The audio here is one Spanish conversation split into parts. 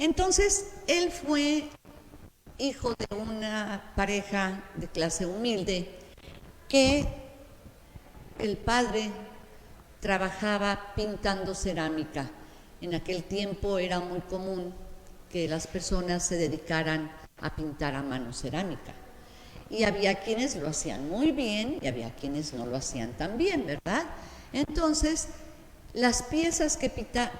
Entonces, él fue hijo de una pareja de clase humilde que el padre trabajaba pintando cerámica. En aquel tiempo era muy común que las personas se dedicaran a pintar a mano cerámica. Y había quienes lo hacían muy bien y había quienes no lo hacían tan bien, ¿verdad? Entonces, las piezas que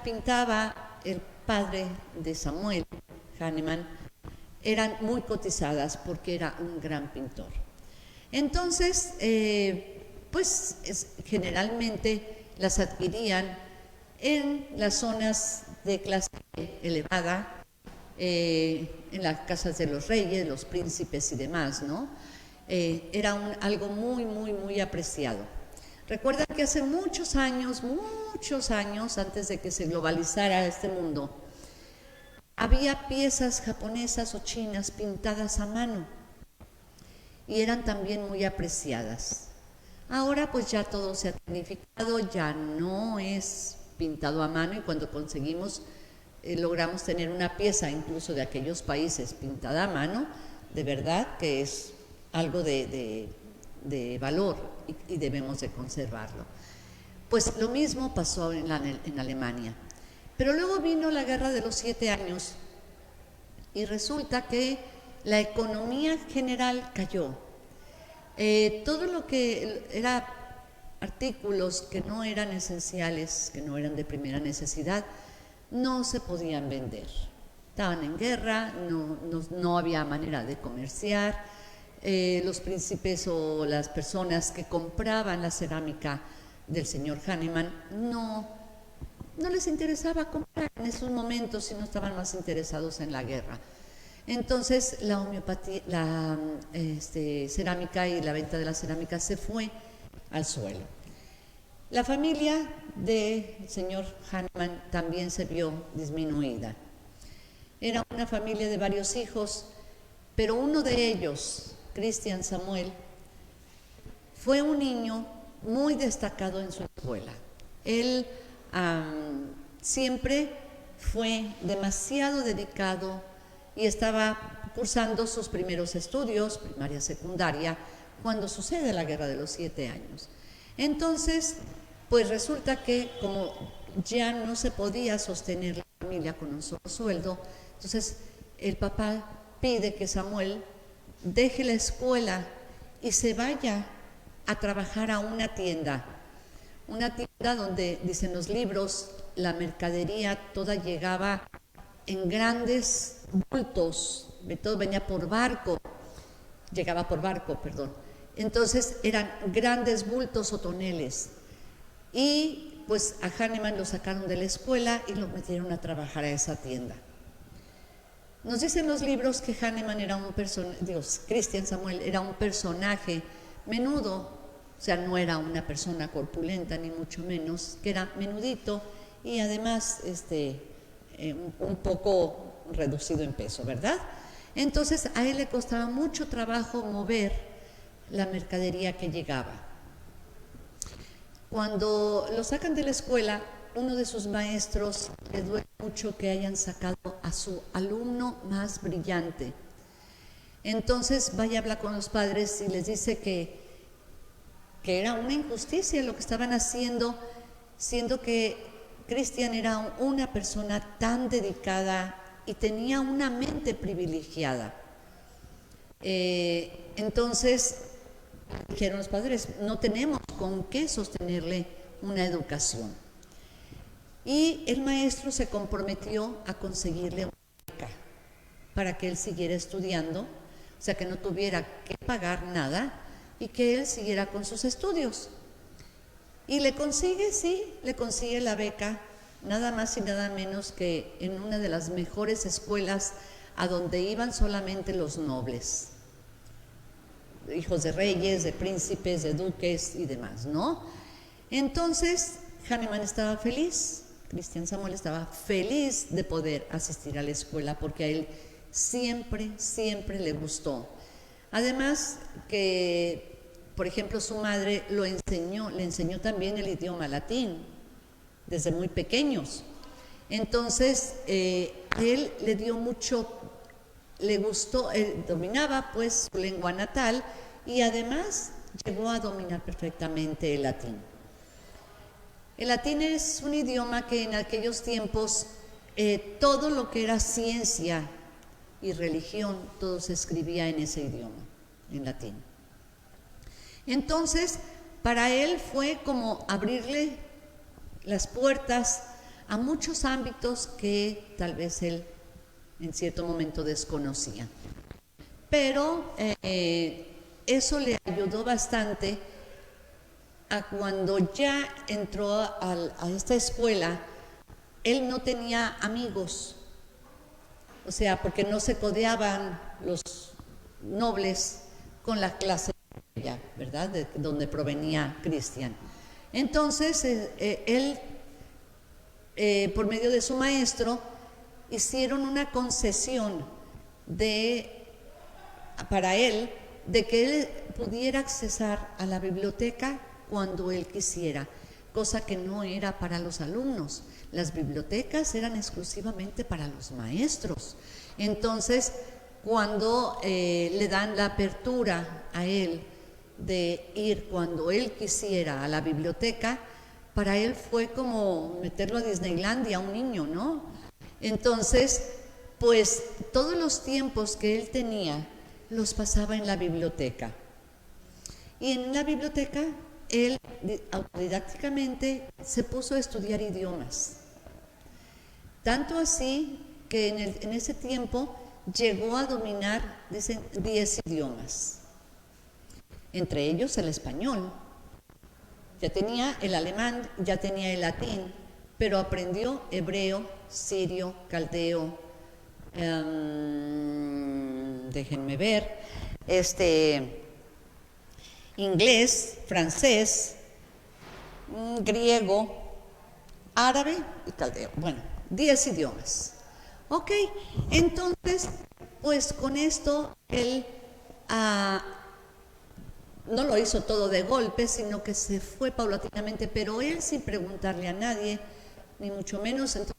pintaba el padre de Samuel Hahnemann eran muy cotizadas porque era un gran pintor. Entonces, generalmente las adquirían en las zonas de clase elevada, en las casas de los reyes, los príncipes y demás, ¿no? Era algo muy, muy, muy apreciado. Recuerda que hace muchos años, antes de que se globalizara este mundo, había piezas japonesas o chinas pintadas a mano y eran también muy apreciadas. Ahora pues ya todo se ha tecnificado, ya no es pintado a mano y cuando conseguimos, logramos tener una pieza incluso de aquellos países pintada a mano, de verdad que es algo de valor y debemos de conservarlo. Pues lo mismo pasó en Alemania. Pero luego vino la Guerra de los 7 años y resulta que la economía general cayó. Todo lo que era artículos que no eran esenciales, que no eran de primera necesidad, no se podían vender. Estaban en guerra, no había manera de comerciar. Los príncipes o las personas que compraban la cerámica del señor Hahnemann no les interesaba comprar en esos momentos, sino estaban más interesados en la guerra. Entonces la cerámica y la venta de la cerámica se fue al suelo. La familia del señor Hahnemann también se vio disminuida. Era una familia de varios hijos, pero uno de ellos, Christian Samuel, fue un niño muy destacado en su escuela. Él siempre fue demasiado dedicado y estaba cursando sus primeros estudios, primaria, secundaria, cuando sucede la Guerra de los 7 años. Entonces, pues resulta que como ya no se podía sostener la familia con un solo sueldo, entonces el papá pide que Samuel deje la escuela y se vaya a trabajar a una tienda donde, dicen los libros, la mercadería toda llegaba en grandes bultos, todo venía por barco, llegaba por barco, perdón. Entonces eran grandes bultos o toneles. Y pues a Hahnemann lo sacaron de la escuela y lo metieron a trabajar a esa tienda. Nos dicen los libros que Hahnemann era Christian Samuel era un personaje menudo, o sea, no era una persona corpulenta ni mucho menos, que era menudito y además un poco reducido en peso, ¿verdad? Entonces a él le costaba mucho trabajo mover la mercadería que llegaba. Cuando lo sacan de la escuela, uno de sus maestros le duele mucho que hayan sacado a su alumno más brillante. Entonces va y habla con los padres y les dice que era una injusticia lo que estaban haciendo, siendo que Christian era una persona tan dedicada y tenía una mente privilegiada. Entonces dijeron los padres, no tenemos con qué sostenerle una educación. Y el maestro se comprometió a conseguirle una beca para que él siguiera estudiando, o sea que no tuviera que pagar nada y que él siguiera con sus estudios. Y le consigue la beca, nada más y nada menos que en una de las mejores escuelas a donde iban solamente los nobles, hijos de reyes, de príncipes, de duques y demás, ¿no? Entonces Hahnemann estaba feliz, Christian Samuel estaba feliz de poder asistir a la escuela porque a él siempre le gustó. Además que, por ejemplo, su madre le enseñó también el idioma latín desde muy pequeños. Entonces, a él le dio mucho, le gustó, él dominaba pues su lengua natal y además llegó a dominar perfectamente el latín. El latín es un idioma que en aquellos tiempos todo lo que era ciencia y religión, todo se escribía en ese idioma, en latín. Entonces, para él fue como abrirle las puertas a muchos ámbitos que tal vez él en cierto momento desconocía. Pero eso le ayudó bastante a cuando ya entró a esta escuela, él no tenía amigos, o sea, porque no se codeaban los nobles con la clase media, ¿verdad?, de donde provenía Cristian. Entonces, él, por medio de su maestro, hicieron una concesión para él, de que él pudiera accesar a la biblioteca cuando él quisiera, cosa que no era para los alumnos. Las bibliotecas eran exclusivamente para los maestros. Entonces, cuando le dan la apertura a él de ir cuando él quisiera a la biblioteca, para él fue como meterlo a Disneylandia a un niño, ¿no? Entonces, pues todos los tiempos que él tenía los pasaba en la biblioteca. Y en la biblioteca él autodidácticamente se puso a estudiar idiomas. Tanto así que en ese tiempo llegó a dominar, dicen, 10 idiomas. Entre ellos el español. Ya tenía el alemán, ya tenía el latín, pero aprendió hebreo, sirio, caldeo, déjenme ver, inglés, francés, griego, árabe y caldeo. Bueno, 10 idiomas. Ok, entonces, pues con esto él no lo hizo todo de golpe, sino que se fue paulatinamente, pero él sin preguntarle a nadie, ni mucho menos. Entonces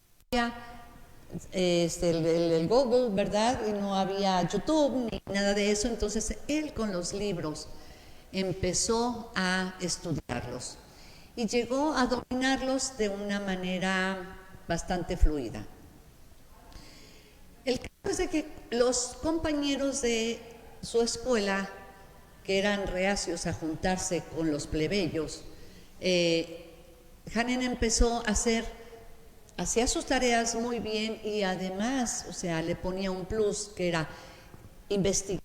el Google, ¿verdad? Y no había YouTube ni nada de eso. Entonces él con los libros empezó a estudiarlos y llegó a dominarlos de una manera bastante fluida. El caso es de que los compañeros de su escuela, que eran reacios a juntarse con los plebeyos, Hanen empezó a hacía sus tareas muy bien y además, o sea, le ponía un plus que era investigar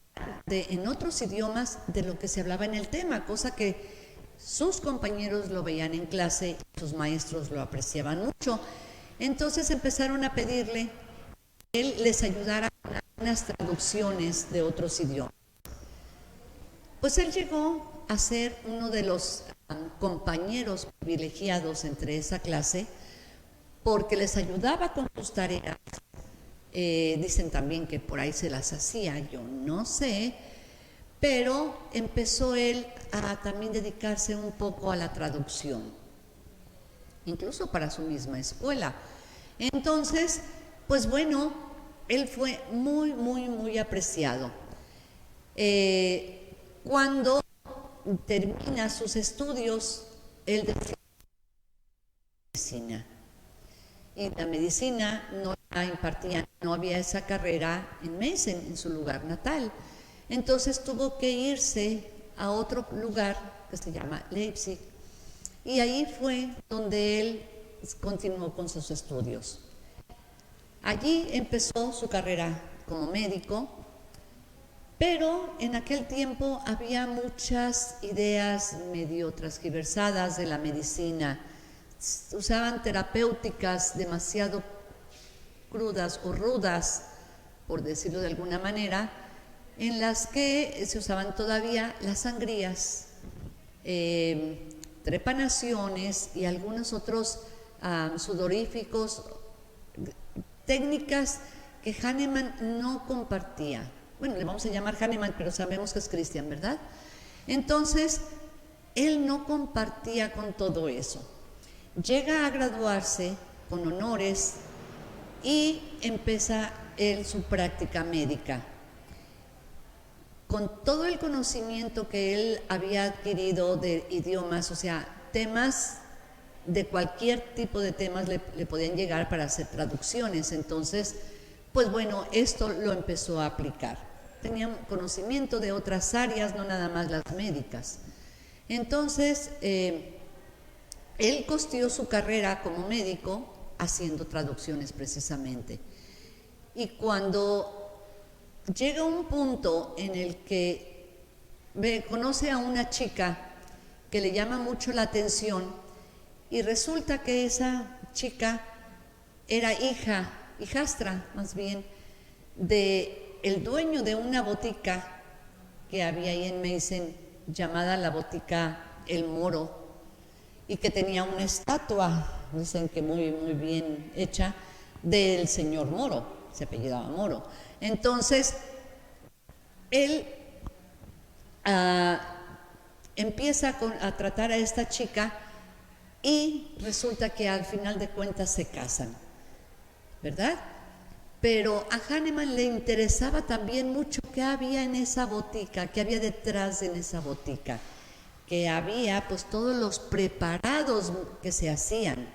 en otros idiomas de lo que se hablaba en el tema, cosa que sus compañeros lo veían en clase, sus maestros lo apreciaban mucho. Entonces empezaron a pedirle que él les ayudara con algunas traducciones de otros idiomas. Pues él llegó a ser uno de los compañeros privilegiados entre esa clase, porque les ayudaba con sus tareas. Dicen también que por ahí se las hacía, yo no sé, pero empezó él a también dedicarse un poco a la traducción, incluso para su misma escuela. Entonces, pues bueno, él fue muy, muy, muy apreciado. Cuando termina sus estudios, él decide medicina. Y la medicina no la impartía, no había esa carrera en Meissen, en su lugar natal. Entonces tuvo que irse a otro lugar que se llama Leipzig, y ahí fue donde él continuó con sus estudios. Allí empezó su carrera como médico, pero en aquel tiempo había muchas ideas medio transgiversadas de la medicina. Usaban terapéuticas demasiado crudas o rudas, por decirlo de alguna manera, en las que se usaban todavía las sangrías, trepanaciones y algunos otros sudoríficos, técnicas que Hahnemann no compartía. Bueno, le vamos a llamar Hahnemann, pero sabemos que es Christian, ¿verdad? Entonces, él no compartía con todo eso. Llega a graduarse con honores y empieza él su práctica médica. Con todo el conocimiento que él había adquirido de idiomas, o sea, temas de cualquier tipo de temas le podían llegar para hacer traducciones. Entonces, pues bueno, esto lo empezó a aplicar. Tenía conocimiento de otras áreas, no nada más las médicas. Entonces, él costeó su carrera como médico haciendo traducciones precisamente. Y cuando llega un punto en el que conoce a una chica que le llama mucho la atención y resulta que esa chica era hijastra más bien, de el dueño de una botica que había ahí en Meissen llamada la botica El Moro y que tenía una estatua, dicen que muy bien hecha, del señor Moro, se apellidaba Moro. Entonces, él empieza a tratar a esta chica y resulta que al final de cuentas se casan, ¿verdad? Pero a Hahnemann le interesaba también mucho qué había en esa botica, qué había detrás de esa botica, que había pues todos los preparados que se hacían,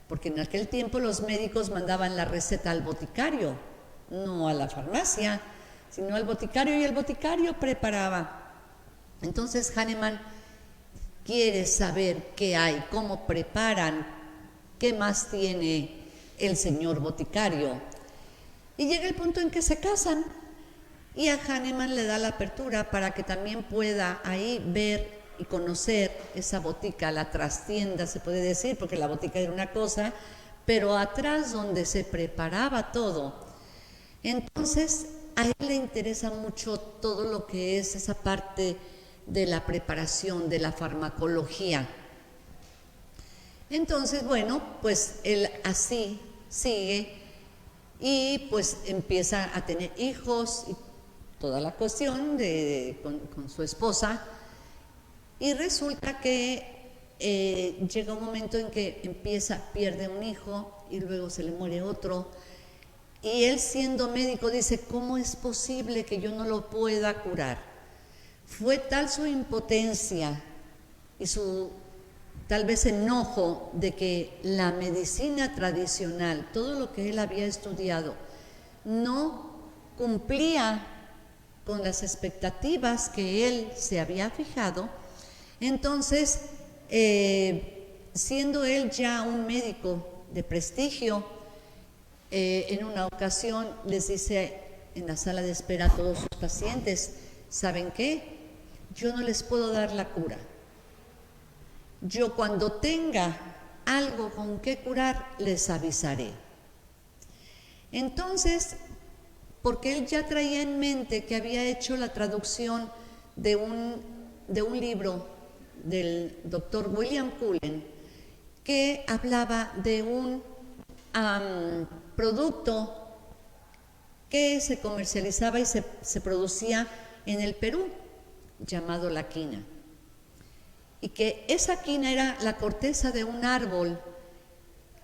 porque en aquel tiempo los médicos mandaban la receta al boticario, no a la farmacia, sino al boticario, y el boticario preparaba. Entonces Hahnemann quiere saber qué hay, cómo preparan, qué más tiene el señor boticario. Y llega el punto en que se casan y a Hahnemann le da la apertura para que también pueda ahí ver y conocer esa botica, la trastienda se puede decir, porque la botica era una cosa, pero atrás donde se preparaba todo. Entonces a él le interesa mucho todo lo que es esa parte de la preparación, de la farmacología. Entonces, bueno, pues él así sigue y pues empieza a tener hijos y toda la cuestión con su esposa, y resulta que llega un momento en que pierde un hijo y luego se le muere otro, y él siendo médico dice, ¿cómo es posible que yo no lo pueda curar? Fue tal su impotencia y su tal vez enojo de que la medicina tradicional, todo lo que él había estudiado, no cumplía con las expectativas que él se había fijado. Entonces, siendo él ya un médico de prestigio, en una ocasión les dice en la sala de espera a todos sus pacientes, ¿saben qué? Yo no les puedo dar la cura. Yo cuando tenga algo con qué curar, les avisaré. Entonces, porque él ya traía en mente que había hecho la traducción de un libro del doctor William Cullen, que hablaba de un producto que se comercializaba y se producía en el Perú, llamado la quina, y que esa quina era la corteza de un árbol,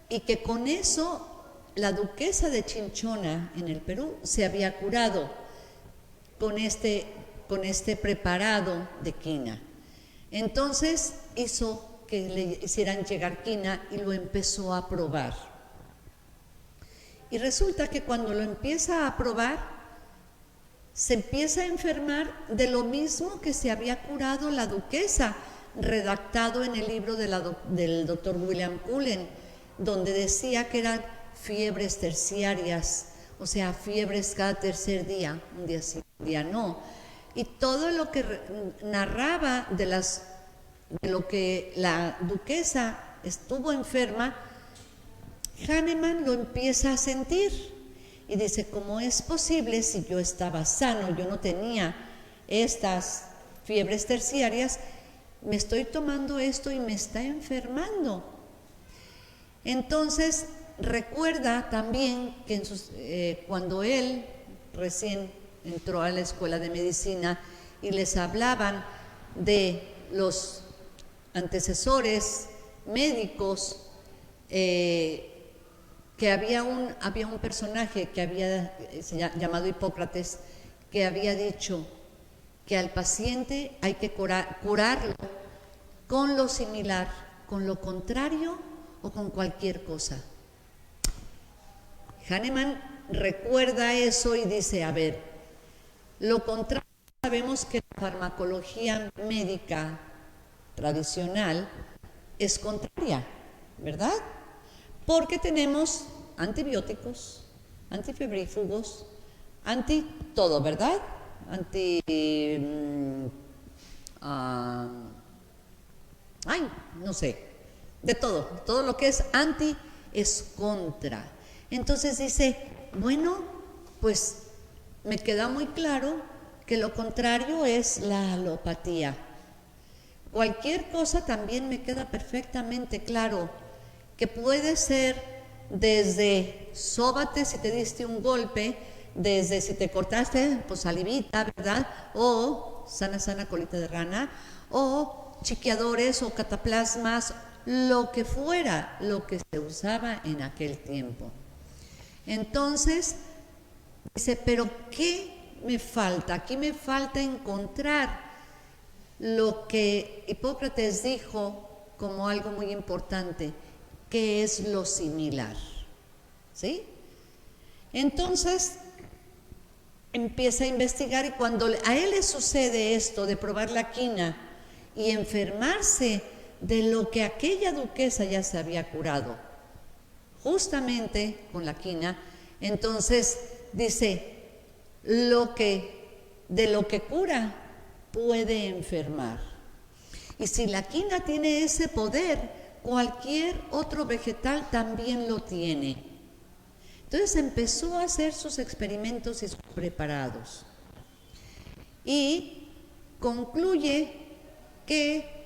y que con eso la duquesa de Chinchona en el Perú se había curado con este preparado de quina. Entonces hizo que le hicieran llegar quina y lo empezó a probar. Y resulta que cuando lo empieza a probar, se empieza a enfermar de lo mismo que se había curado la duquesa, redactado en el libro del doctor William Cullen, donde decía que eran fiebres terciarias, o sea, fiebres cada tercer día, un día sí, un día no. Y todo lo que narraba de lo que la duquesa estuvo enferma, Hahnemann lo empieza a sentir y dice, ¿cómo es posible si yo estaba sano, yo no tenía estas fiebres terciarias, me estoy tomando esto y me está enfermando? Entonces recuerda también que cuando él recién entró a la escuela de medicina y les hablaban de los antecesores médicos que había un personaje que llamado Hipócrates, que había dicho que al paciente hay que curarlo con lo similar, con lo contrario o con cualquier cosa. Hahnemann recuerda eso y dice, a ver, lo contrario, sabemos que la farmacología médica tradicional es contraria, ¿verdad? Porque tenemos antibióticos, antifebrífugos, todo, ¿verdad? No sé, de todo lo que es anti es contra. Entonces dice, bueno, pues me queda muy claro que lo contrario es la alopatía. Cualquier cosa también me queda perfectamente claro que puede ser desde sóbate si te diste un golpe, desde si te cortaste, pues salivita, ¿verdad? O sana colita de rana, o chiqueadores o cataplasmas, lo que fuera, lo que se usaba en aquel tiempo. Entonces, dice, pero ¿qué me falta? Aquí me falta encontrar lo que Hipócrates dijo como algo muy importante, que es lo similar, ¿sí? Entonces, empieza a investigar y cuando a él le sucede esto de probar la quina y enfermarse de lo que aquella duquesa ya se había curado, justamente con la quina, entonces dice, de lo que cura puede enfermar. Y si la quina tiene ese poder, cualquier otro vegetal también lo tiene. Entonces empezó a hacer sus experimentos y sus preparados. Y concluye que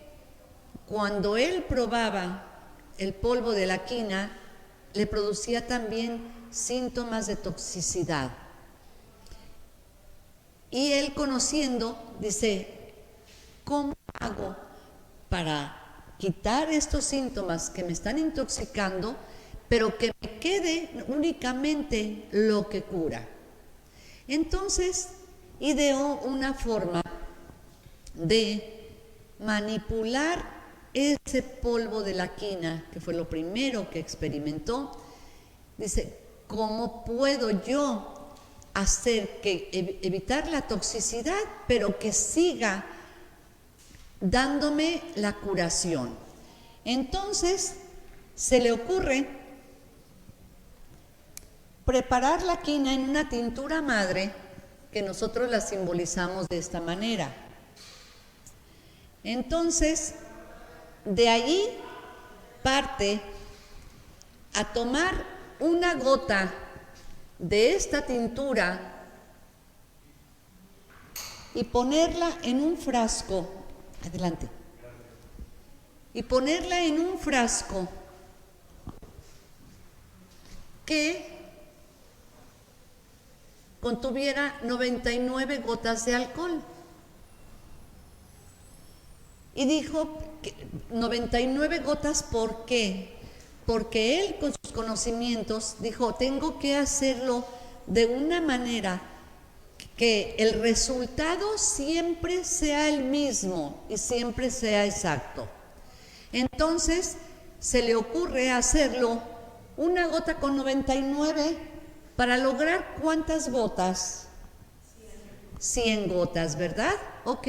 cuando él probaba el polvo de la quina, le producía también síntomas de toxicidad. Y él conociendo, dice, ¿cómo hago para quitar estos síntomas que me están intoxicando, pero que me quede únicamente lo que cura? Entonces, ideó una forma de manipular ese polvo de la quina, que fue lo primero que experimentó. Dice, ¿cómo puedo yo hacer que evitar la toxicidad, pero que siga dándome la curación? Entonces se le ocurre preparar la quina en una tintura madre, que nosotros la simbolizamos de esta manera. Entonces, de allí parte a tomar una gota de esta tintura y ponerla en un frasco. Adelante. Y ponerla en un frasco que contuviera 99 gotas de alcohol. Y dijo que 99 gotas, ¿por qué? Porque él con sus conocimientos dijo, tengo que hacerlo de una manera que el resultado siempre sea el mismo y siempre sea exacto. Entonces se le ocurre hacerlo una gota con 99 para lograr ¿cuántas gotas? 100 gotas, ¿verdad? Ok.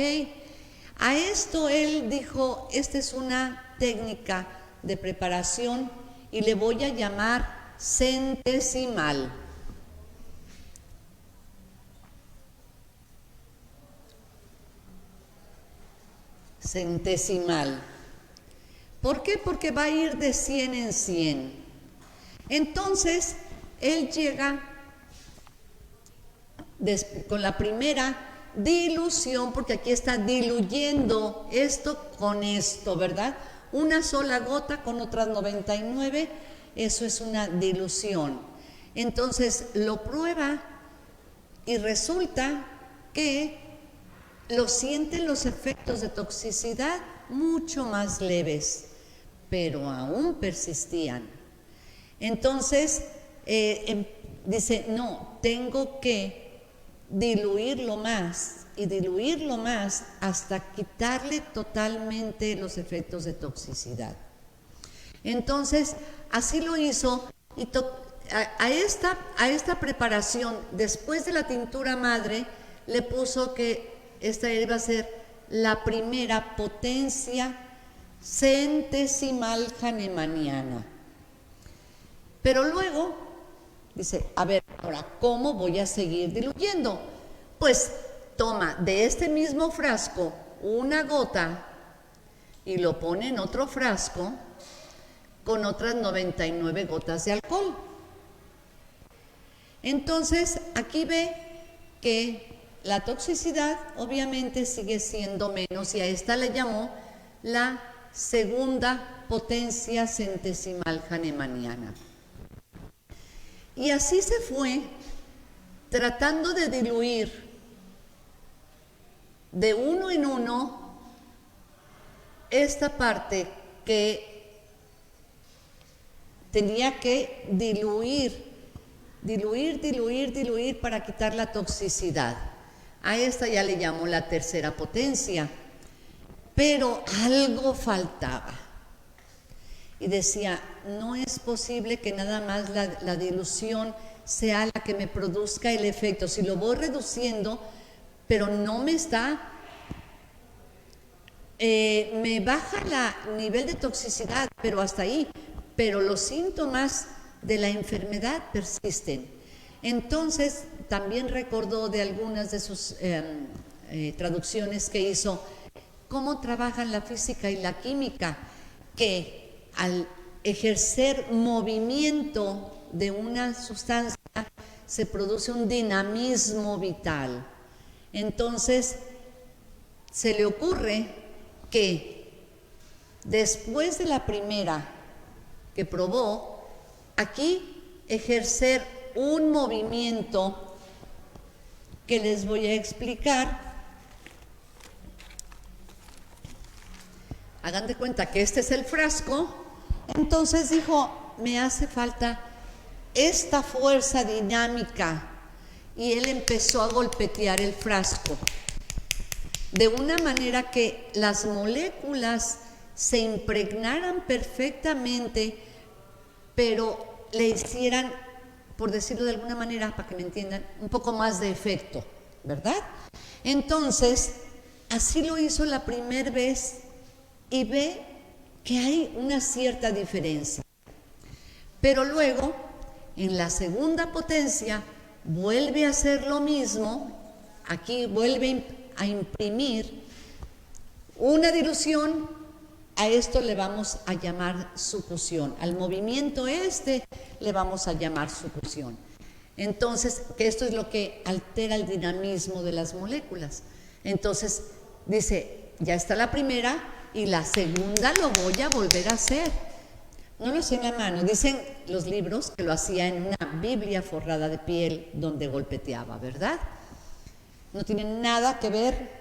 A esto él dijo, esta es una técnica de preparación y le voy a llamar centesimal. Centesimal. ¿Por qué? Porque va a ir de 100 en 100. Entonces, él llega con la primera dilución, porque aquí está diluyendo esto con esto, ¿verdad? Una sola gota con otras 99, eso es una dilución. Entonces lo prueba y resulta que lo sienten los efectos de toxicidad mucho más leves, pero aún persistían. Entonces, dice, no, tengo que diluirlo más y diluirlo más hasta quitarle totalmente los efectos de toxicidad. Entonces, así lo hizo y a esta preparación, después de la tintura madre, le puso que esta iba a ser la primera potencia centesimal hahnemanniana. Pero luego dice, a ver, ahora, ¿cómo voy a seguir diluyendo? Pues toma de este mismo frasco una gota y lo pone en otro frasco con otras 99 gotas de alcohol. Entonces, aquí ve que la toxicidad obviamente sigue siendo menos y a esta le llamó la segunda potencia centesimal hahnemanniana. Y así se fue tratando de diluir de uno en uno esta parte que tenía que diluir para quitar la toxicidad. A esta ya le llamó la tercera potencia, pero algo faltaba. Y decía, no es posible que nada más la dilución sea la que me produzca el efecto. Si lo voy reduciendo, pero no me está, me baja el nivel de toxicidad, pero hasta ahí. Pero los síntomas de la enfermedad persisten. Entonces, también recordó de algunas de sus traducciones que hizo, cómo trabajan la física y la química, que al ejercer movimiento de una sustancia se produce un dinamismo vital. Entonces, se le ocurre que después de la primera que probó, aquí ejercer un movimiento que les voy a explicar. Hagan de cuenta que este es el frasco. Entonces dijo, me hace falta esta fuerza dinámica, y él empezó a golpetear el frasco de una manera que las moléculas se impregnaran perfectamente, pero le hicieran, por decirlo de alguna manera, para que me entiendan, un poco más de efecto, ¿verdad? Entonces, así lo hizo la primera vez y ve que hay una cierta diferencia. Pero luego, en la segunda potencia, vuelve a hacer lo mismo. Aquí vuelve a imprimir una dilución. A esto le vamos a llamar succión. Al movimiento le vamos a llamar succión. Entonces, que esto es lo que altera el dinamismo de las moléculas. Entonces, dice, ya está la primera y la segunda lo voy a volver a hacer. No lo sé en la mano. Dicen los libros que lo hacía en una Biblia forrada de piel donde golpeteaba, ¿verdad? No tiene nada que ver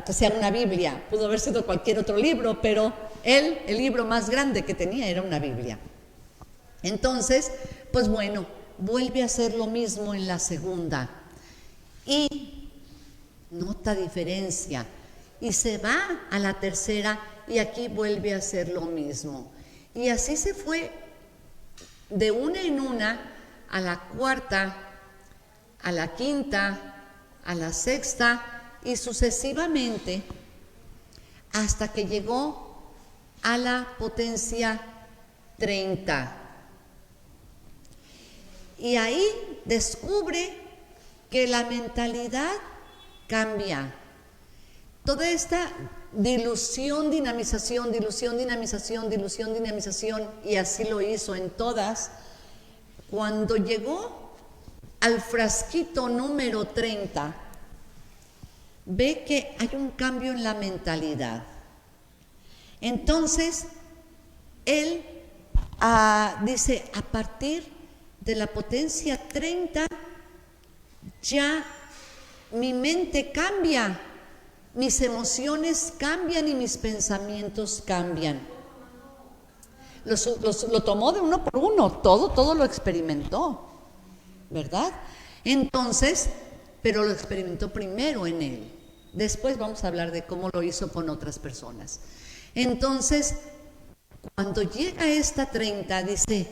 que sea una Biblia. Pudo haber sido cualquier otro libro, pero el libro más grande que tenía era una Biblia. Entonces, pues bueno, vuelve a hacer lo mismo en la segunda y nota diferencia, y se va a la tercera y aquí vuelve a hacer lo mismo. Y así se fue de una en una, a la cuarta, a la quinta, a la sexta y sucesivamente hasta que llegó a la potencia 30. Y ahí descubre que la mentalidad cambia. Toda esta dilución, dinamización, dilución, dinamización, dilución, dinamización, y así lo hizo en todas. Cuando llegó al frasquito número 30, ve que hay un cambio en la mentalidad. Entonces, él dice, a partir de la potencia 30, ya mi mente cambia, mis emociones cambian y mis pensamientos cambian. lo tomó de uno por uno, todo lo experimentó, ¿verdad? Entonces, pero lo experimentó primero en él. Después vamos a hablar de cómo lo hizo con otras personas. Entonces, cuando llega esta 30, dice,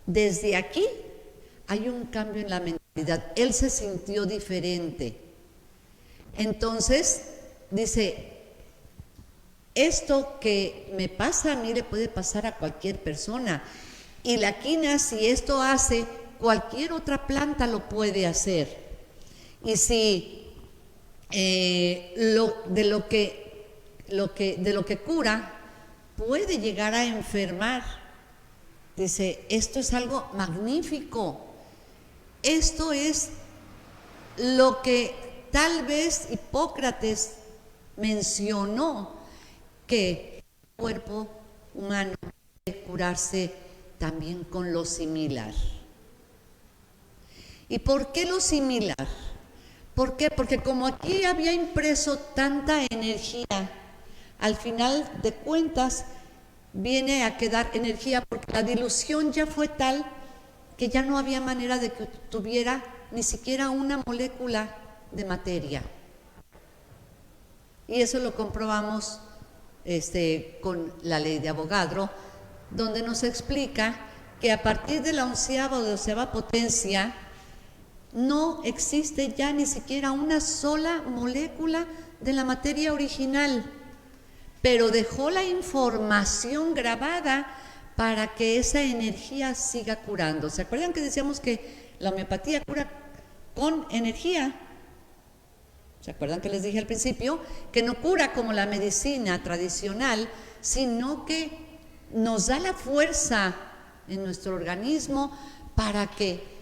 desde aquí hay un cambio en la mentalidad. Él se sintió diferente. Entonces, dice, esto que me pasa a mí le puede pasar a cualquier persona. Y la quina, si esto hace, cualquier otra planta lo puede hacer. Y si de lo que cura puede llegar a enfermar, dice, esto es algo magnífico. Esto es lo que tal vez Hipócrates mencionó, que el cuerpo humano puede curarse también con lo similar. ¿Y por qué lo similar? ¿Por qué? Porque como aquí había impreso tanta energía, al final de cuentas viene a quedar energía, porque la dilución ya fue tal que ya no había manera de que tuviera ni siquiera una molécula de materia. Y eso lo comprobamos con la ley de Avogadro, donde nos explica que a partir de la 11ª o 12ª potencia no existe ya ni siquiera una sola molécula de la materia original, pero dejó la información grabada para que esa energía siga curando. ¿Se acuerdan que decíamos que la homeopatía cura con energía? ¿Se acuerdan que les dije al principio? Que no cura como la medicina tradicional, sino que nos da la fuerza en nuestro organismo para que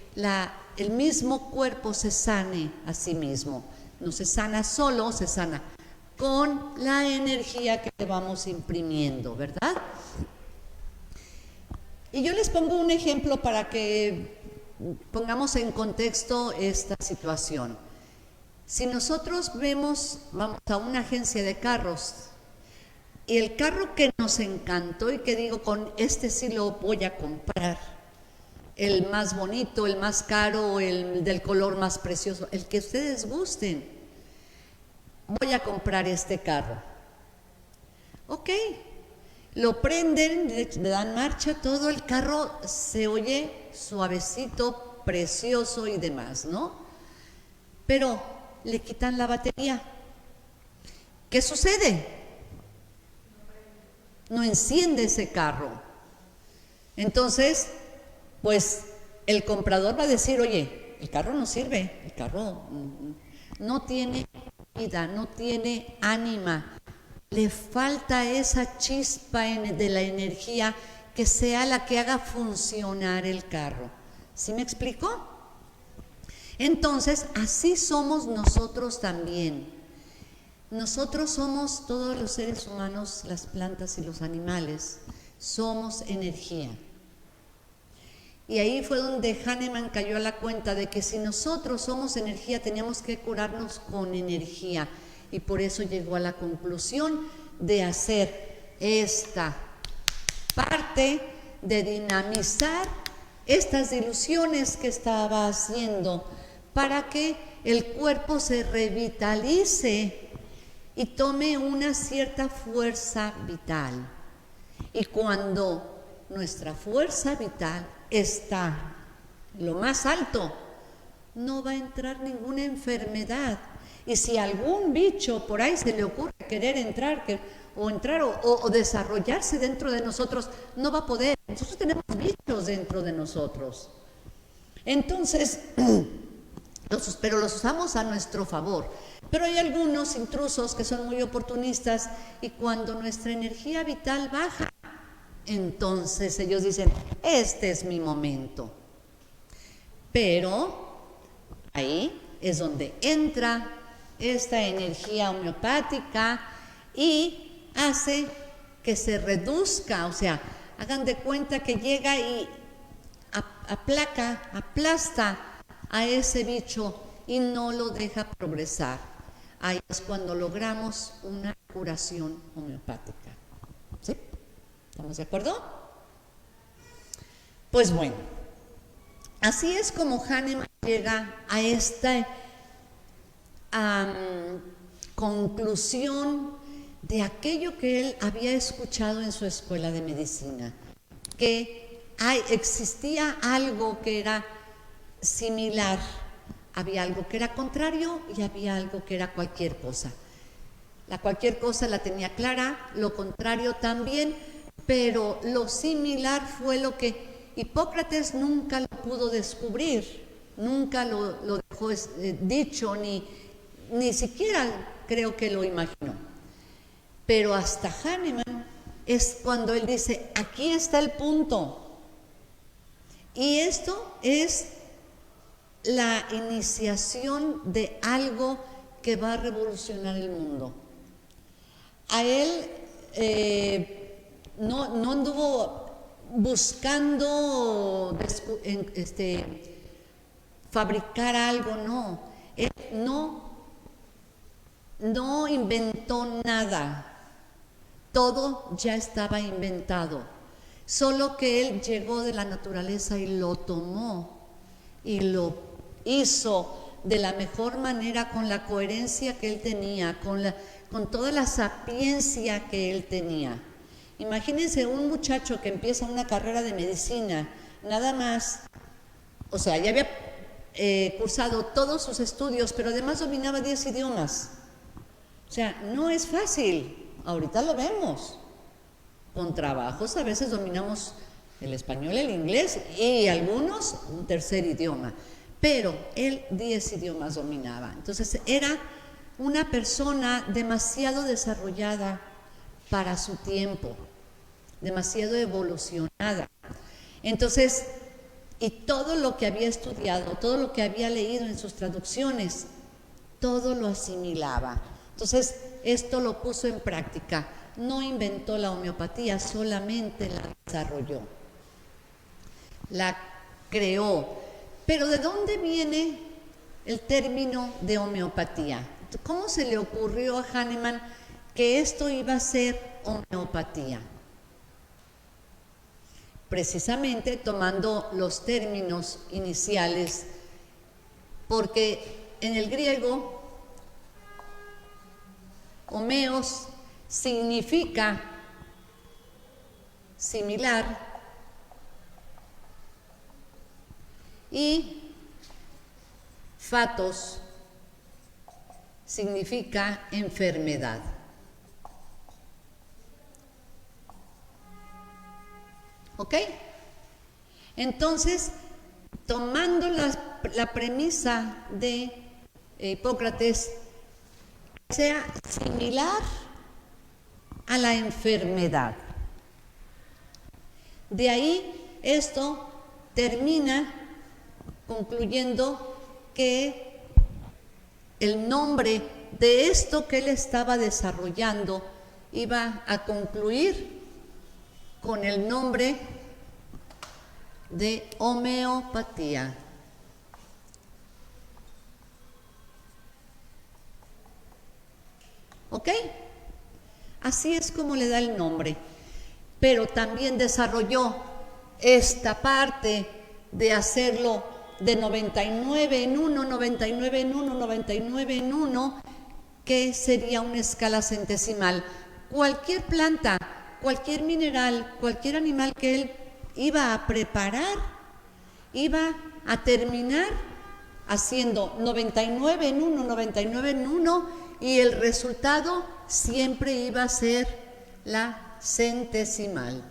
el mismo cuerpo se sane a sí mismo. No se sana solo, se sana con la energía que le vamos imprimiendo, ¿verdad? Y yo les pongo un ejemplo para que pongamos en contexto esta situación. Si nosotros vamos a una agencia de carros y el carro que nos encantó y que digo, con este sí lo voy a comprar, el más bonito, el más caro, el del color más precioso, el que ustedes gusten, voy a comprar este carro. Ok, lo prenden, le dan marcha, todo el carro se oye suavecito, precioso y demás, ¿no? Pero le quitan la batería. ¿Qué sucede? No enciende ese carro. Entonces, pues el comprador va a decir, oye, el carro no sirve, el carro no tiene vida, no tiene ánima, le falta esa chispa de la energía que sea la que haga funcionar el carro. ¿Sí me explico? Entonces, así somos nosotros también. Nosotros somos, todos los seres humanos, las plantas y los animales, somos energía. Y ahí fue donde Hahnemann cayó a la cuenta de que si nosotros somos energía, teníamos que curarnos con energía. Y por eso llegó a la conclusión de hacer esta parte de dinamizar estas diluciones que estaba haciendo para que el cuerpo se revitalice y tome una cierta fuerza vital. Y cuando nuestra fuerza vital está lo más alto, no va a entrar ninguna enfermedad. Y si algún bicho por ahí se le ocurre querer entrar o desarrollarse dentro de nosotros, no va a poder. Nosotros tenemos bichos dentro de nosotros. Entonces, pero los usamos a nuestro favor. Pero hay algunos intrusos que son muy oportunistas y cuando nuestra energía vital baja, entonces ellos dicen, este es mi momento. Pero ahí es donde entra esta energía homeopática y hace que se reduzca, o sea, hagan de cuenta que llega y aplasta a ese bicho y no lo deja progresar. Ahí es cuando logramos una curación homeopática. ¿Sí? ¿Estamos de acuerdo? Pues bueno, así es como Hahnemann llega a esta conclusión de aquello que él había escuchado en su escuela de medicina, que existía algo que era similar, había algo que era contrario y había algo que era cualquier cosa. La cualquier cosa la tenía clara, lo contrario también, pero lo similar fue lo que Hipócrates nunca lo pudo descubrir, nunca lo dejó dicho, ni siquiera creo que lo imaginó. Pero hasta Hahnemann es cuando él dice, aquí está el punto. Y esto es la iniciación de algo que va a revolucionar el mundo. A él no anduvo buscando fabricar algo, no. Él no inventó nada. Todo ya estaba inventado. Solo que él llegó de la naturaleza y lo tomó y lo hizo de la mejor manera, con la coherencia que él tenía, con toda la sapiencia que él tenía. Imagínense un muchacho que empieza una carrera de medicina, nada más, o sea, ya había cursado todos sus estudios, pero además dominaba 10 idiomas. O sea, no es fácil, ahorita lo vemos. Con trabajos a veces dominamos el español, el inglés y algunos un tercer idioma, pero él 10 idiomas dominaba. Entonces era una persona demasiado desarrollada para su tiempo, demasiado evolucionada. Entonces, y todo lo que había estudiado, todo lo que había leído en sus traducciones, todo lo asimilaba. Entonces, esto lo puso en práctica. No inventó la homeopatía, solamente la desarrolló, la creó. Pero ¿de dónde viene el término de homeopatía? ¿Cómo se le ocurrió a Hahnemann que esto iba a ser homeopatía? Precisamente tomando los términos iniciales, porque en el griego, homeos significa similar y fatos significa enfermedad. ¿Ok? Entonces, tomando la premisa de Hipócrates, sea similar a la enfermedad. De ahí esto termina concluyendo que el nombre de esto que él estaba desarrollando iba a concluir con el nombre de homeopatía. ¿Ok? Así es como le da el nombre. Pero también desarrolló esta parte de hacerlo de 99 en 1, 99 en 1, 99 en 1, que sería una escala centesimal. Cualquier planta, cualquier mineral, cualquier animal que él iba a preparar, iba a terminar haciendo 99 en 1, 99 en 1, y el resultado siempre iba a ser la centesimal.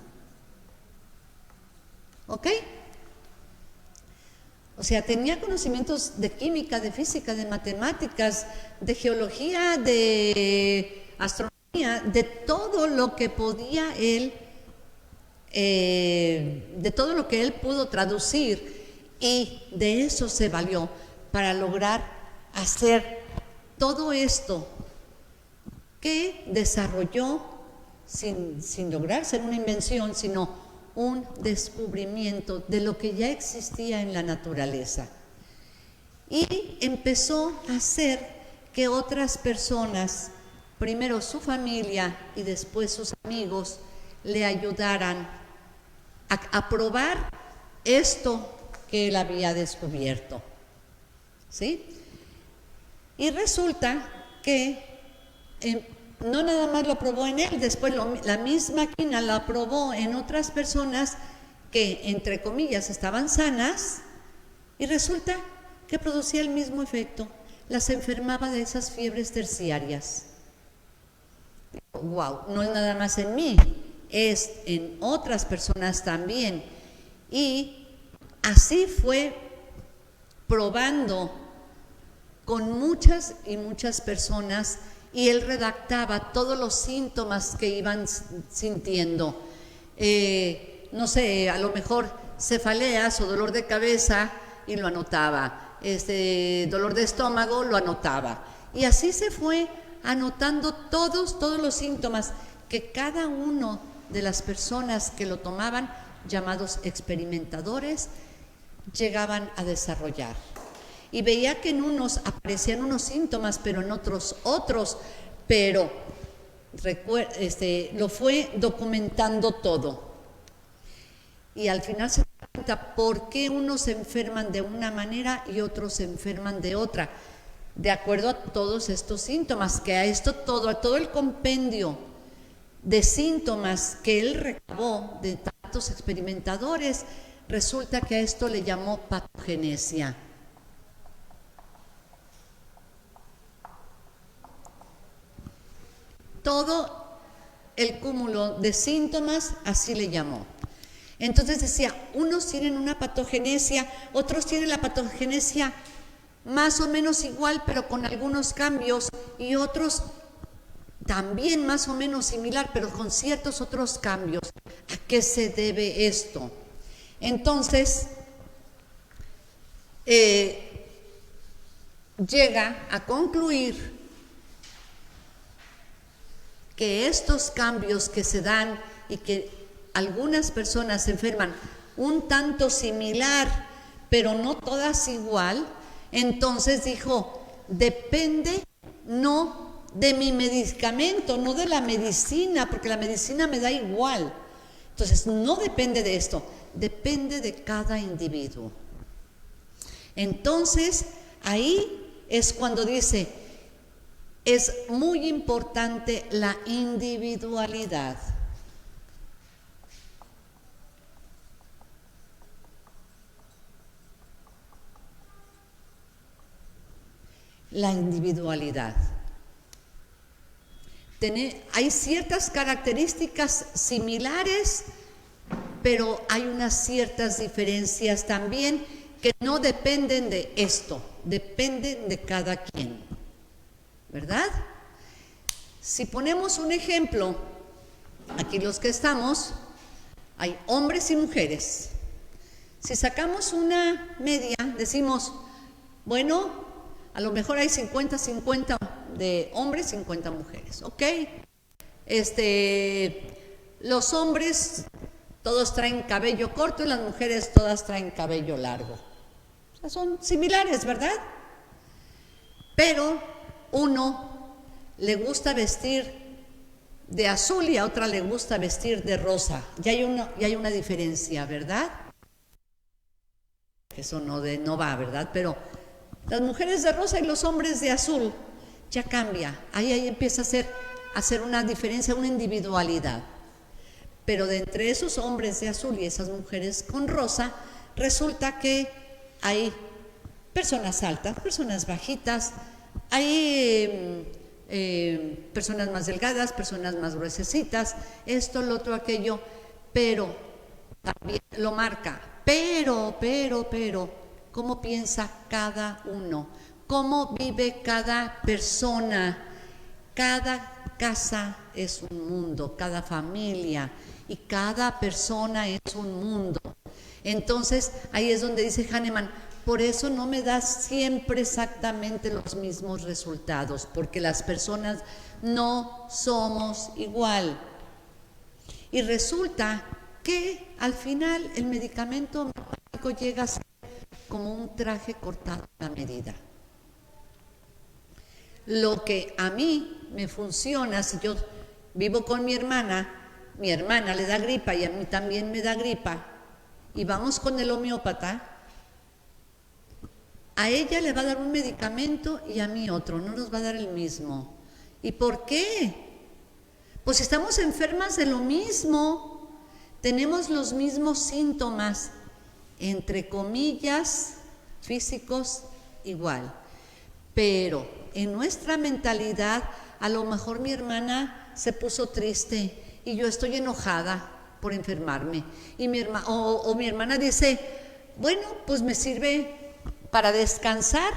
¿Ok? O sea, tenía conocimientos de química, de física, de matemáticas, de geología, de astronomía, de todo lo que podía él, de todo lo que él pudo traducir, y de eso se valió para lograr hacer todo esto que desarrolló sin lograr ser una invención, sino un descubrimiento de lo que ya existía en la naturaleza. Y empezó a hacer que otras personas, primero su familia y después sus amigos, le ayudaran a probar esto que él había descubierto, ¿sí? Y resulta que no nada más lo probó en él, después la misma quina la probó en otras personas que, entre comillas, estaban sanas, y resulta que producía el mismo efecto, las enfermaba de esas fiebres terciarias. Wow, no es nada más en mí, es en otras personas también. Y así fue probando con muchas y muchas personas, y él redactaba todos los síntomas que iban sintiendo. No sé, a lo mejor cefaleas o dolor de cabeza, y lo anotaba. Dolor de estómago, lo anotaba. Y así se fue anotando todos los síntomas que cada uno de las personas que lo tomaban, llamados experimentadores, llegaban a desarrollar. Y veía que en unos aparecían unos síntomas, pero en otros, pero lo fue documentando todo. Y al final se da cuenta por qué unos se enferman de una manera y otros se enferman de otra, de acuerdo a todos estos síntomas, que a todo el compendio de síntomas que él recabó de tantos experimentadores, resulta que a esto le llamó patogenesia. Todo el cúmulo de síntomas, así le llamó. Entonces decía, unos tienen una patogenesia, otros tienen la patogenesia más o menos igual, pero con algunos cambios, y otros también más o menos similar, pero con ciertos otros cambios. ¿A qué se debe esto? Entonces, llega a concluir que estos cambios que se dan y que algunas personas se enferman un tanto similar, pero no todas igual, entonces dijo, depende no de mi medicamento, no de la medicina, porque la medicina me da igual. Entonces, no depende de esto, depende de cada individuo. Entonces, ahí es cuando dice, es muy importante la individualidad. La individualidad. Hay ciertas características similares, pero hay unas ciertas diferencias también que no dependen de esto, dependen de cada quien, ¿verdad? Si ponemos un ejemplo, aquí los que estamos, hay hombres y mujeres. Si sacamos una media, decimos, bueno, a lo mejor hay 50-50 de hombres, 50 mujeres, ¿ok? Los hombres todos traen cabello corto y las mujeres todas traen cabello largo. O sea, son similares, ¿verdad? Pero uno le gusta vestir de azul y a otra le gusta vestir de rosa. Ya hay una diferencia, ¿verdad? Eso no va, ¿verdad? Pero las mujeres de rosa y los hombres de azul, ya cambia. Ahí empieza a hacer una diferencia, una individualidad. Pero de entre esos hombres de azul y esas mujeres con rosa, resulta que hay personas altas, personas bajitas, hay personas más delgadas, personas más gruesecitas, esto, lo otro, aquello, pero también lo marca. Pero, ¿cómo piensa cada uno? ¿Cómo vive cada persona? Cada casa es un mundo, cada familia, y cada persona es un mundo. Entonces, ahí es donde dice Hahnemann, por eso no me da siempre exactamente los mismos resultados, porque las personas no somos igual. Y resulta que al final el medicamento homeopático llega a ser como un traje cortado a la medida. Lo que a mí me funciona, si yo vivo con mi hermana le da gripa y a mí también me da gripa, y vamos con el homeópata, a ella le va a dar un medicamento y a mí otro, no nos va a dar el mismo. ¿Y por qué? Pues estamos enfermas de lo mismo, tenemos los mismos síntomas, entre comillas, físicos, igual. Pero en nuestra mentalidad, a lo mejor mi hermana se puso triste y yo estoy enojada por enfermarme. Y mi hermana dice, bueno, pues me sirve para descansar,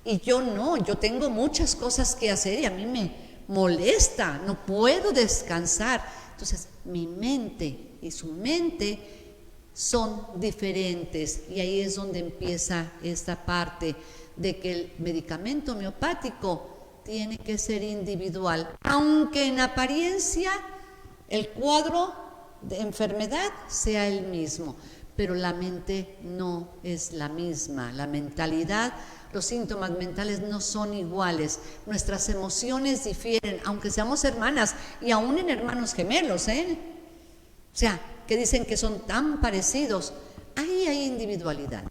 y yo no, yo tengo muchas cosas que hacer y a mí me molesta, no puedo descansar. Entonces mi mente y su mente son diferentes, y ahí es donde empieza esta parte de que el medicamento homeopático tiene que ser individual, aunque en apariencia el cuadro de enfermedad sea el mismo, pero la mente no es la misma, la mentalidad, los síntomas mentales no son iguales, nuestras emociones difieren, aunque seamos hermanas y aún en hermanos gemelos, o sea, que dicen que son tan parecidos, ahí hay individualidad.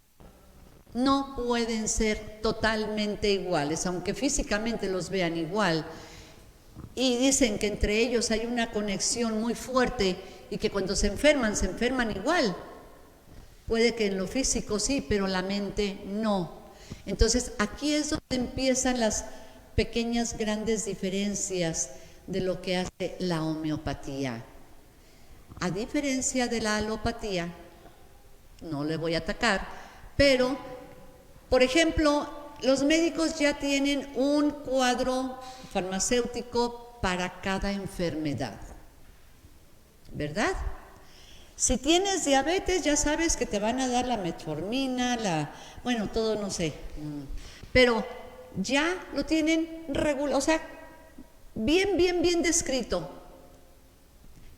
No pueden ser totalmente iguales, aunque físicamente los vean igual. Y dicen que entre ellos hay una conexión muy fuerte y que cuando se enferman igual. Puede que en lo físico sí, pero la mente no. Entonces aquí es donde empiezan las pequeñas, grandes diferencias de lo que hace la homeopatía. A diferencia de la alopatía, no le voy a atacar, pero, por ejemplo, los médicos ya tienen un cuadro farmacéutico para cada enfermedad, ¿verdad? Si tienes diabetes, ya sabes que te van a dar la metformina, bueno, todo no sé, pero ya lo tienen regulado, o sea, bien descrito.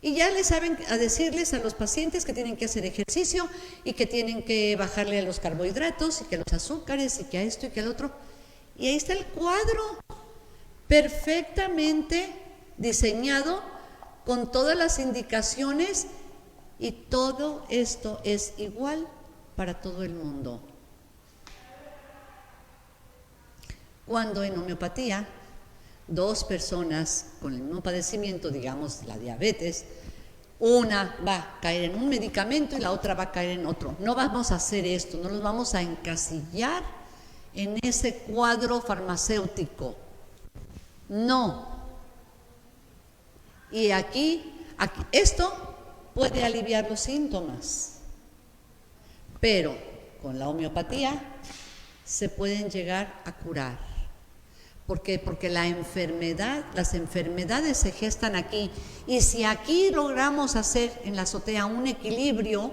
Y ya les saben a decirles a los pacientes que tienen que hacer ejercicio y que tienen que bajarle a los carbohidratos y que a los azúcares y que a esto y que al otro. Y ahí está el cuadro, perfectamente diseñado, con todas las indicaciones, y todo esto es igual para todo el mundo. Cuando en homeopatía, dos personas con el mismo padecimiento, digamos la diabetes, una va a caer en un medicamento y la otra va a caer en otro. No vamos a hacer esto, no los vamos a encasillar en ese cuadro farmacéutico. No. Y aquí esto puede aliviar los síntomas, pero con la homeopatía se pueden llegar a curar. ¿Por qué? Porque las enfermedades se gestan aquí, y si aquí logramos hacer en la azotea un equilibrio,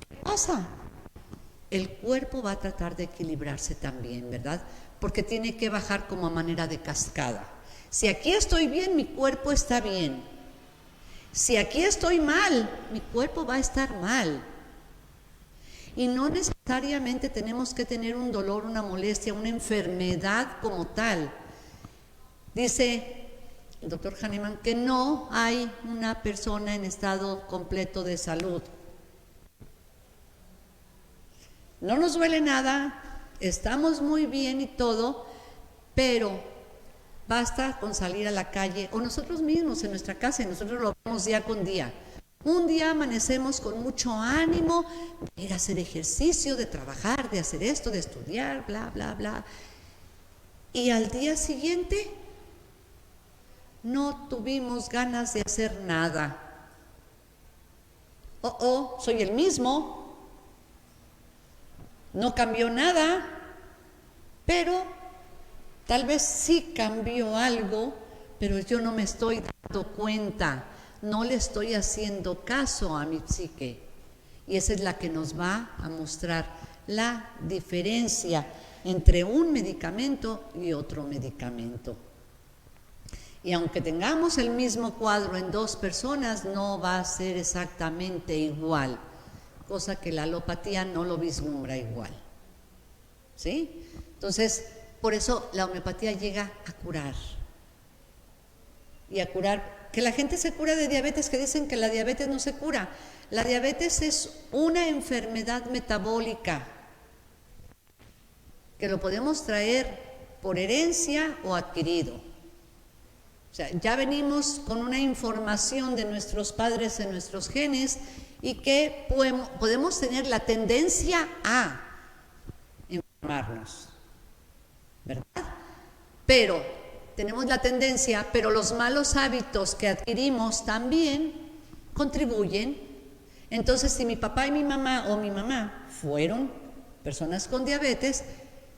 ¿qué pasa? El cuerpo va a tratar de equilibrarse también, ¿verdad? Porque tiene que bajar como a manera de cascada. Si aquí estoy bien, mi cuerpo está bien. Si aquí estoy mal, mi cuerpo va a estar mal. Y no necesariamente tenemos que tener un dolor, una molestia, una enfermedad como tal. Dice el doctor Hahnemann que no hay una persona en estado completo de salud. No nos duele nada, estamos muy bien y todo, pero basta con salir a la calle o nosotros mismos en nuestra casa, y nosotros lo vemos día con día. Un día amanecemos con mucho ánimo de ir a hacer ejercicio, de trabajar, de hacer esto, de estudiar, bla, bla, bla. Y al día siguiente no tuvimos ganas de hacer nada. Soy el mismo, no cambió nada, pero tal vez sí cambió algo, pero yo no me estoy dando cuenta. No le estoy haciendo caso a mi psique, y esa es la que nos va a mostrar la diferencia entre un medicamento y otro medicamento. Y aunque tengamos el mismo cuadro en dos personas, no va a ser exactamente igual, cosa que la alopatía no lo vislumbra igual. ¿Sí? Entonces, por eso la homeopatía llega a curar, y a curar que la gente se cura de diabetes, que dicen que la diabetes no se cura. La diabetes es una enfermedad metabólica que lo podemos traer por herencia o adquirido. O sea, ya venimos con una información de nuestros padres en nuestros genes y que podemos tener la tendencia a enfermarnos, ¿verdad? Pero tenemos la tendencia, pero los malos hábitos que adquirimos también contribuyen. Entonces, si mi papá y mi mamá o mi mamá fueron personas con diabetes,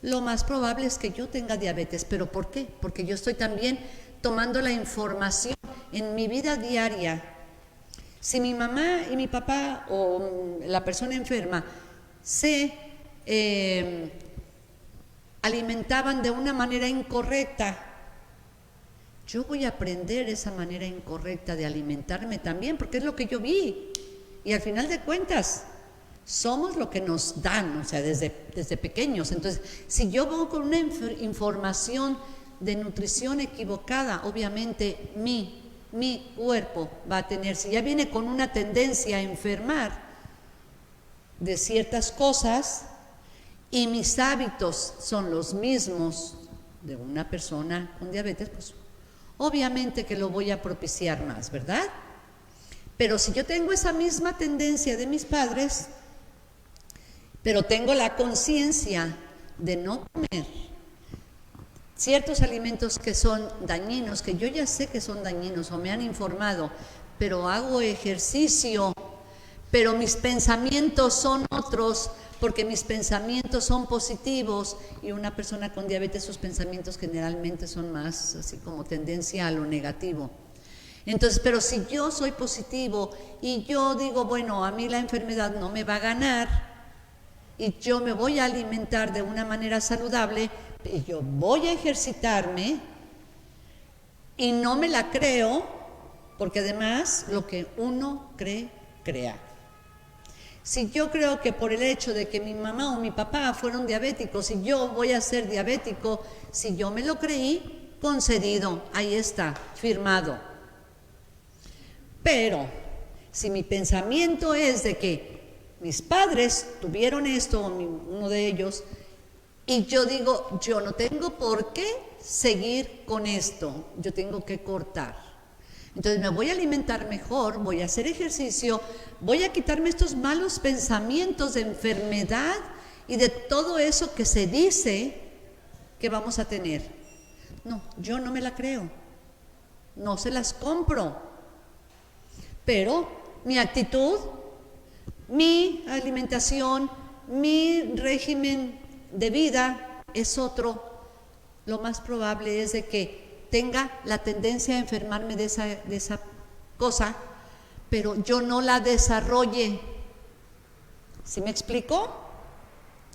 lo más probable es que yo tenga diabetes. ¿Pero por qué? Porque yo estoy también tomando la información en mi vida diaria. Si mi mamá y mi papá o la persona enferma se alimentaban de una manera incorrecta, yo voy a aprender esa manera incorrecta de alimentarme también, porque es lo que yo vi. Y al final de cuentas, somos lo que nos dan, o sea, desde pequeños. Entonces, si yo voy con una información de nutrición equivocada, obviamente mi cuerpo va a tener, si ya viene con una tendencia a enfermar de ciertas cosas y mis hábitos son los mismos de una persona con diabetes, pues obviamente que lo voy a propiciar más, ¿verdad? Pero si yo tengo esa misma tendencia de mis padres, pero tengo la conciencia de no comer ciertos alimentos que son dañinos, que yo ya sé que son dañinos o me han informado, pero hago ejercicio, pero mis pensamientos son otros, porque mis pensamientos son positivos, y una persona con diabetes, sus pensamientos generalmente son más así como tendencia a lo negativo. Entonces, pero si yo soy positivo y yo digo, bueno, a mí la enfermedad no me va a ganar y yo me voy a alimentar de una manera saludable, y yo voy a ejercitarme y no me la creo, porque además lo que uno cree, crea. Si yo creo que por el hecho de que mi mamá o mi papá fueron diabéticos y yo voy a ser diabético, si yo me lo creí, concedido, ahí está, firmado. Pero si mi pensamiento es de que mis padres tuvieron esto, uno de ellos, y yo digo, yo no tengo por qué seguir con esto, yo tengo que cortar. Entonces me voy a alimentar mejor, voy a hacer ejercicio, voy a quitarme estos malos pensamientos de enfermedad y de todo eso que se dice que vamos a tener. No, yo no me la creo, no se las compro. Pero mi actitud, mi alimentación, mi régimen de vida es otro. Lo más probable es de que tenga la tendencia a enfermarme de esa cosa, pero yo no la desarrolle. ¿Sí me explico?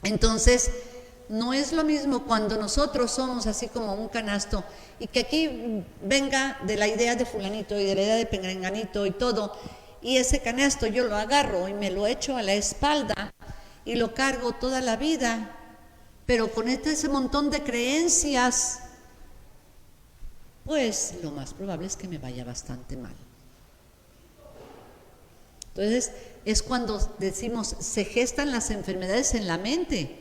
Entonces, no es lo mismo cuando nosotros somos así como un canasto y que aquí venga de la idea de fulanito y de la idea de penganito y todo, y ese canasto yo lo agarro y me lo echo a la espalda y lo cargo toda la vida, pero con ese montón de creencias, pues lo más probable es que me vaya bastante mal. Entonces, es cuando decimos, se gestan las enfermedades en la mente,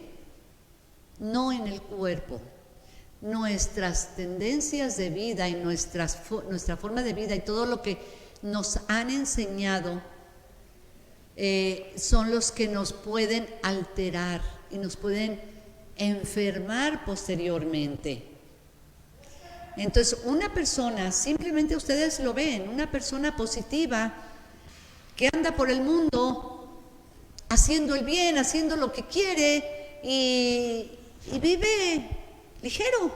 no en el cuerpo. Nuestras tendencias de vida y nuestra forma de vida y todo lo que nos han enseñado son los que nos pueden alterar y nos pueden enfermar posteriormente. Entonces, una persona, simplemente ustedes lo ven, una persona positiva que anda por el mundo haciendo el bien, haciendo lo que quiere y vive ligero,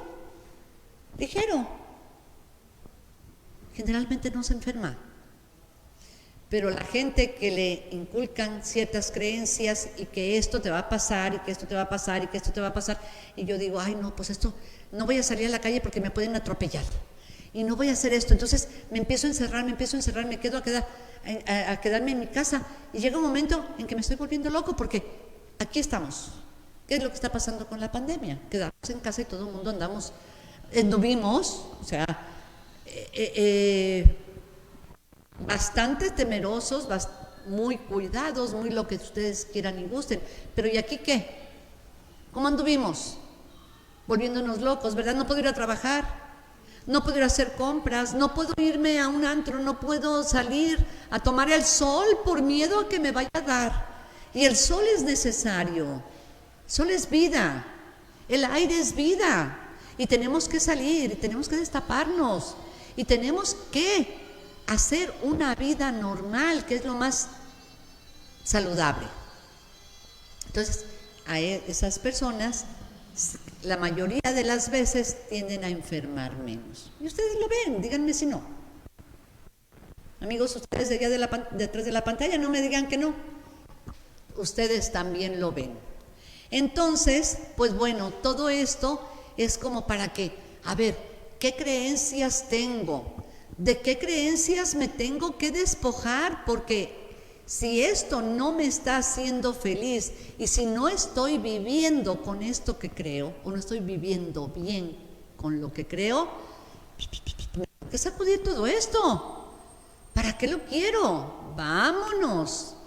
generalmente no se enferma. Pero la gente que le inculcan ciertas creencias y que esto te va a pasar y que esto te va a pasar y que esto te va a pasar, y yo digo, ay no, pues esto, no voy a salir a la calle porque me pueden atropellar y no voy a hacer esto, entonces me empiezo a encerrar, me quedo a quedarme en mi casa, y llega un momento en que me estoy volviendo loco porque aquí estamos. ¿Qué es lo que está pasando con la pandemia? Quedamos en casa y todo el mundo anduvimos, o sea, bastante temerosos, muy cuidados, muy lo que ustedes quieran y gusten. Pero ¿y aquí qué? ¿Cómo anduvimos? Volviéndonos locos, ¿verdad? No puedo ir a trabajar, no puedo ir a hacer compras, no puedo irme a un antro, no puedo salir a tomar el sol por miedo a que me vaya a dar. Y el sol es necesario, el sol es vida, el aire es vida. Y tenemos que salir, y tenemos que destaparnos, y tenemos que hacer una vida normal, que es lo más saludable. Entonces, a esas personas, la mayoría de las veces tienden a enfermar menos. Y ustedes lo ven, díganme si no. Amigos, ustedes de allá detrás de la pantalla, no me digan que no. Ustedes también lo ven. Entonces, pues bueno, todo esto es como para que, a ver, ¿qué creencias tengo? ¿De qué creencias me tengo que despojar? Porque si esto no me está haciendo feliz y si no estoy viviendo con esto que creo o no estoy viviendo bien con lo que creo, me tengo que sacudir todo esto. ¿Para qué lo quiero? Vámonos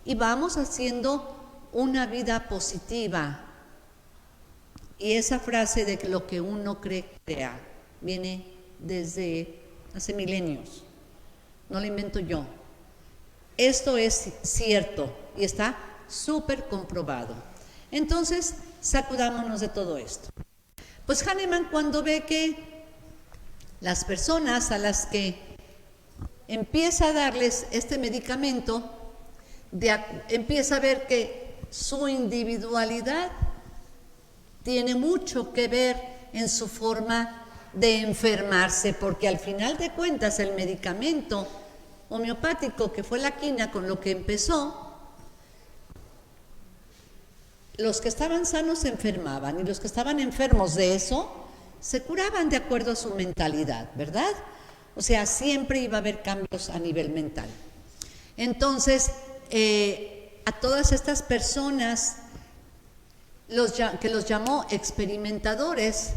y vamos haciendo una vida positiva. Y esa frase de que lo que uno cree, crea, viene desde hace milenios. No lo invento yo. Esto es cierto y está súper comprobado. Entonces, sacudámonos de todo esto. Pues Hahnemann, cuando ve que las personas a las que empieza a darles este medicamento, empieza a ver que su individualidad tiene mucho que ver en su forma de enfermarse, porque al final de cuentas el medicamento homeopático, que fue la quina con lo que empezó, los que estaban sanos se enfermaban y los que estaban enfermos de eso se curaban de acuerdo a su mentalidad, ¿verdad? O sea, siempre iba a haber cambios a nivel mental. Entonces, a todas estas personas que los llamó experimentadores,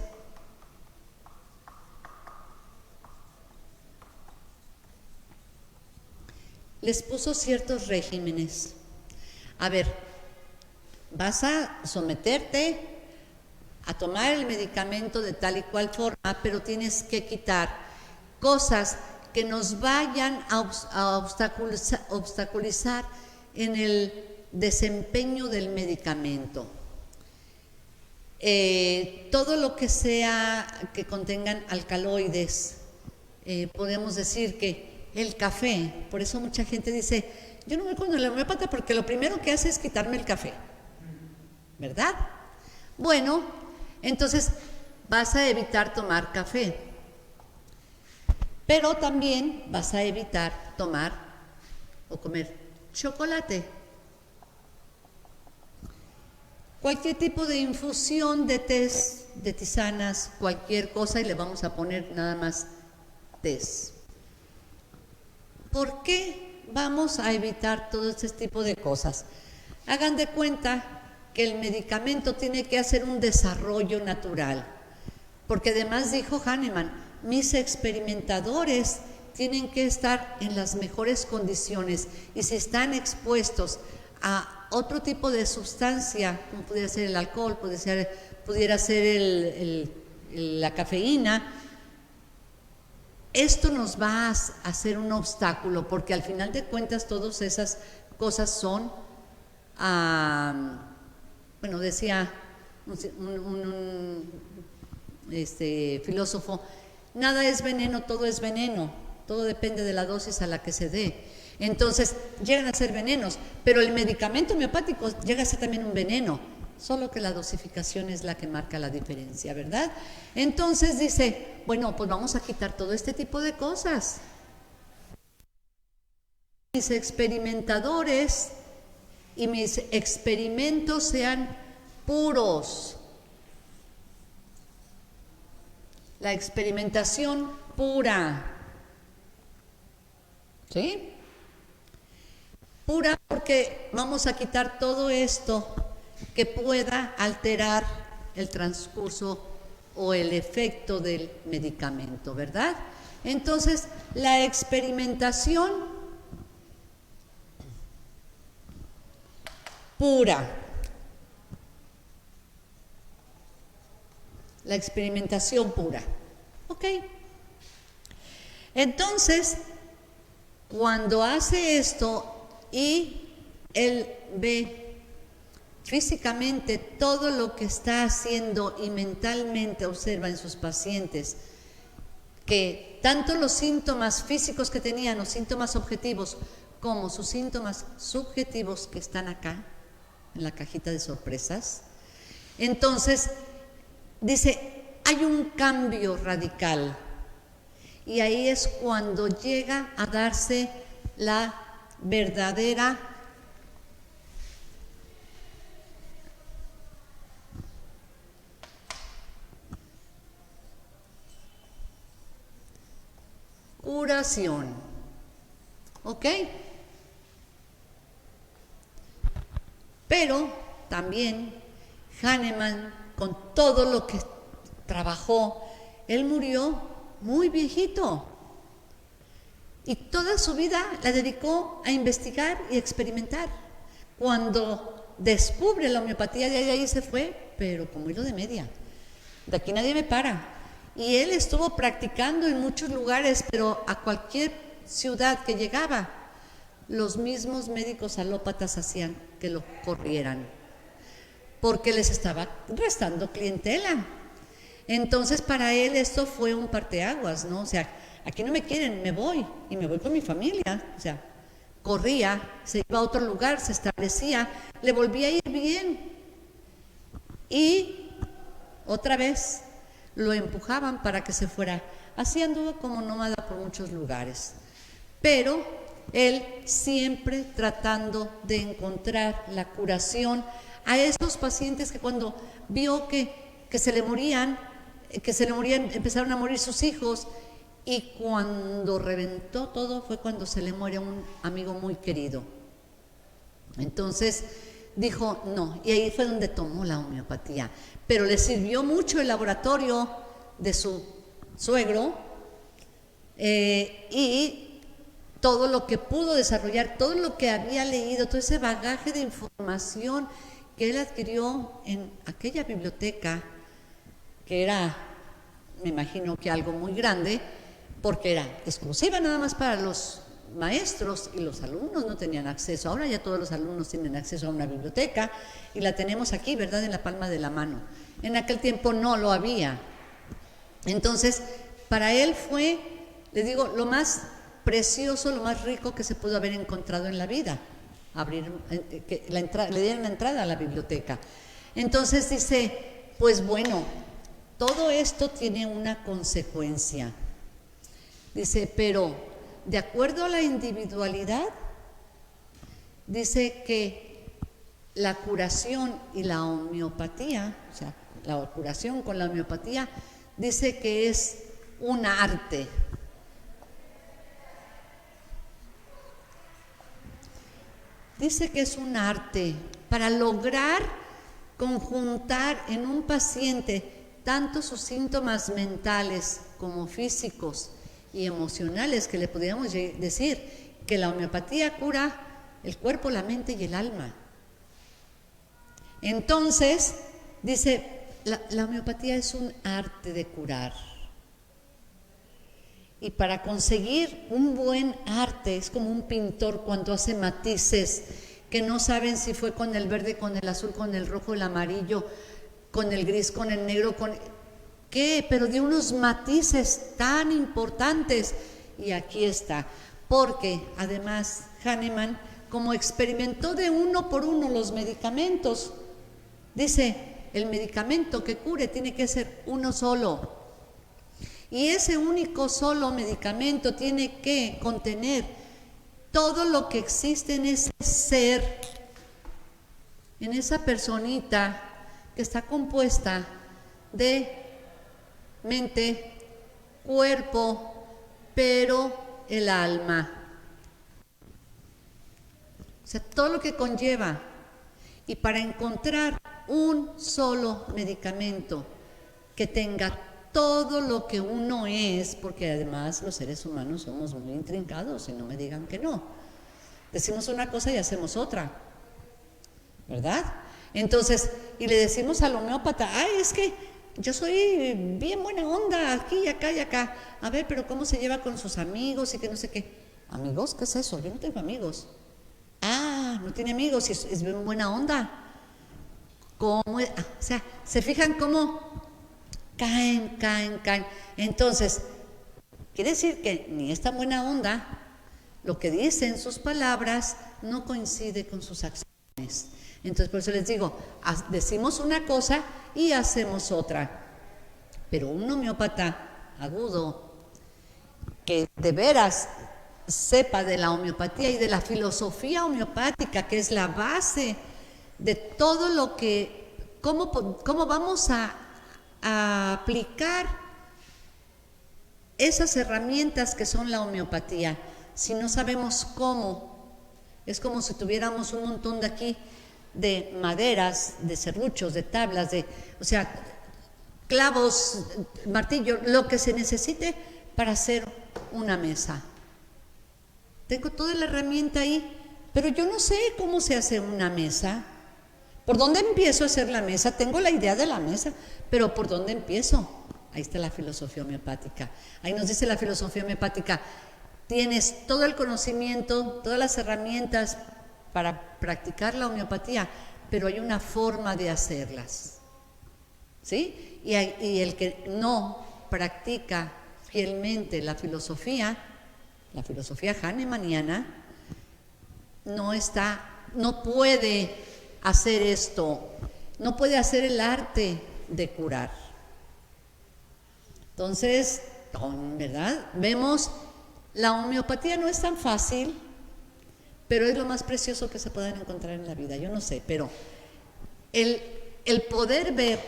les puso ciertos regímenes. A ver, vas a someterte a tomar el medicamento de tal y cual forma, pero tienes que quitar cosas que nos vayan a obstaculizar en el desempeño del medicamento. Todo lo que sea que contengan alcaloides, podemos decir que el café, por eso mucha gente dice, yo no voy con el homeópata porque lo primero que hace es quitarme el café, ¿verdad? Bueno, entonces vas a evitar tomar café, pero también vas a evitar tomar o comer chocolate. Cualquier tipo de infusión de tés, de tisanas, cualquier cosa, y le vamos a poner nada más tés. ¿Por qué vamos a evitar todo este tipo de cosas? Hagan de cuenta que el medicamento tiene que hacer un desarrollo natural, porque además dijo Hahnemann, mis experimentadores tienen que estar en las mejores condiciones y si están expuestos a otro tipo de sustancia, como pudiera ser el alcohol, pudiera ser la cafeína, esto nos va a hacer un obstáculo, porque al final de cuentas todas esas cosas son, bueno, decía un filósofo, nada es veneno, todo es veneno, todo depende de la dosis a la que se dé. Entonces, llegan a ser venenos, pero el medicamento homeopático llega a ser también un veneno, solo que la dosificación es la que marca la diferencia, ¿verdad? Entonces dice, bueno, pues vamos a quitar todo este tipo de cosas. Mis experimentadores y mis experimentos sean puros. La experimentación pura. ¿Sí? Pura porque vamos a quitar todo esto que pueda alterar el transcurso o el efecto del medicamento, ¿verdad? Entonces, la experimentación pura, la experimentación pura, ¿ok? Entonces, cuando hace esto y él ve físicamente todo lo que está haciendo y mentalmente observa en sus pacientes, que tanto los síntomas físicos que tenían, los síntomas objetivos, como sus síntomas subjetivos que están acá, en la cajita de sorpresas, entonces dice, hay un cambio radical. Y ahí es cuando llega a darse la verdadera curación. ¿Ok? Pero también Hahnemann, con todo lo que trabajó, él murió muy viejito y toda su vida la dedicó a investigar y experimentar. Cuando descubre la homeopatía, de ahí se fue, pero como hilo de media. De aquí nadie me para. Y él estuvo practicando en muchos lugares, pero a cualquier ciudad que llegaba, los mismos médicos alópatas hacían que lo corrieran, porque les estaba restando clientela. Entonces para él esto fue un parteaguas, ¿no? O sea, aquí no me quieren, me voy, y me voy con mi familia. O sea, corría, se iba a otro lugar, se establecía, le volvía a ir bien. Y otra vez lo empujaban para que se fuera. Así anduvo como nómada por muchos lugares. Pero él siempre tratando de encontrar la curación a esos pacientes que cuando vio que se le morían, empezaron a morir sus hijos, y cuando reventó todo fue cuando se le muere un amigo muy querido. Entonces dijo no, y ahí fue donde tomó la homeopatía. Pero le sirvió mucho el laboratorio de su suegro, y todo lo que pudo desarrollar, todo lo que había leído, todo ese bagaje de información que él adquirió en aquella biblioteca, que era, me imagino que algo muy grande, porque era exclusiva nada más para los maestros y los alumnos no tenían acceso. Ahora ya todos los alumnos tienen acceso a una biblioteca y la tenemos aquí, ¿verdad?, en la palma de la mano. En aquel tiempo no lo había. Entonces, para él fue, le digo, lo más precioso, lo más rico que se pudo haber encontrado en la vida, que le dieron la entrada a la biblioteca. Entonces dice, pues bueno, todo esto tiene una consecuencia. Dice, pero de acuerdo a la individualidad, dice que la curación y la homeopatía, o sea, la curación con la homeopatía, dice que es un arte. Dice que es un arte para lograr conjuntar en un paciente tanto sus síntomas mentales como físicos y emocionales, que le podríamos decir que la homeopatía cura el cuerpo, la mente y el alma. Entonces, dice, la homeopatía es un arte de curar. Y para conseguir un buen arte, es como un pintor cuando hace matices, que no saben si fue con el verde, con el azul, con el rojo, el amarillo, con el gris, con el negro, con qué, pero de unos matices tan importantes. Y aquí está, porque además Hahnemann, como experimentó de uno por uno los medicamentos, dice, el medicamento que cure tiene que ser uno solo. Y ese único solo medicamento tiene que contener todo lo que existe en ese ser, en esa personita que está compuesta de mente, cuerpo, pero el alma. O sea, todo lo que conlleva. Y para encontrar un solo medicamento que tenga todo lo que uno es, porque además los seres humanos somos muy intrincados y no me digan que no. Decimos una cosa y hacemos otra, ¿verdad? Entonces, y le decimos al homeópata, ay, es que yo soy bien buena onda, aquí y acá y acá. A ver, pero ¿cómo se lleva con sus amigos y que no sé qué? ¿Amigos? ¿Qué es eso? Yo no tengo amigos. Ah, no tiene amigos y es bien buena onda. ¿Cómo es? O sea, ¿se fijan cómo caen? Entonces, quiere decir que ni es tan buena onda, lo que dicen sus palabras no coincide con sus acciones. Entonces, por eso les digo, decimos una cosa y hacemos otra. Pero un homeópata agudo, que de veras sepa de la homeopatía y de la filosofía homeopática, que es la base de todo lo que, cómo vamos a aplicar esas herramientas que son la homeopatía. Si no sabemos cómo, es como si tuviéramos un montón de aquí de maderas, de serruchos, de tablas, o sea, clavos, martillo, lo que se necesite para hacer una mesa. Tengo toda la herramienta ahí, pero yo no sé cómo se hace una mesa. ¿Por dónde empiezo a hacer la mesa? Tengo la idea de la mesa, pero ¿por dónde empiezo? Ahí está la filosofía homeopática. Ahí nos dice la filosofía homeopática, tienes todo el conocimiento, todas las herramientas para practicar la homeopatía, pero hay una forma de hacerlas, ¿sí? Y el que no practica fielmente la filosofía hahnemanniana, no puede hacer esto, no puede hacer el arte de curar. Entonces, ¿verdad? Vemos, la homeopatía no es tan fácil, pero es lo más precioso que se pueden encontrar en la vida. Yo no sé, pero el poder ver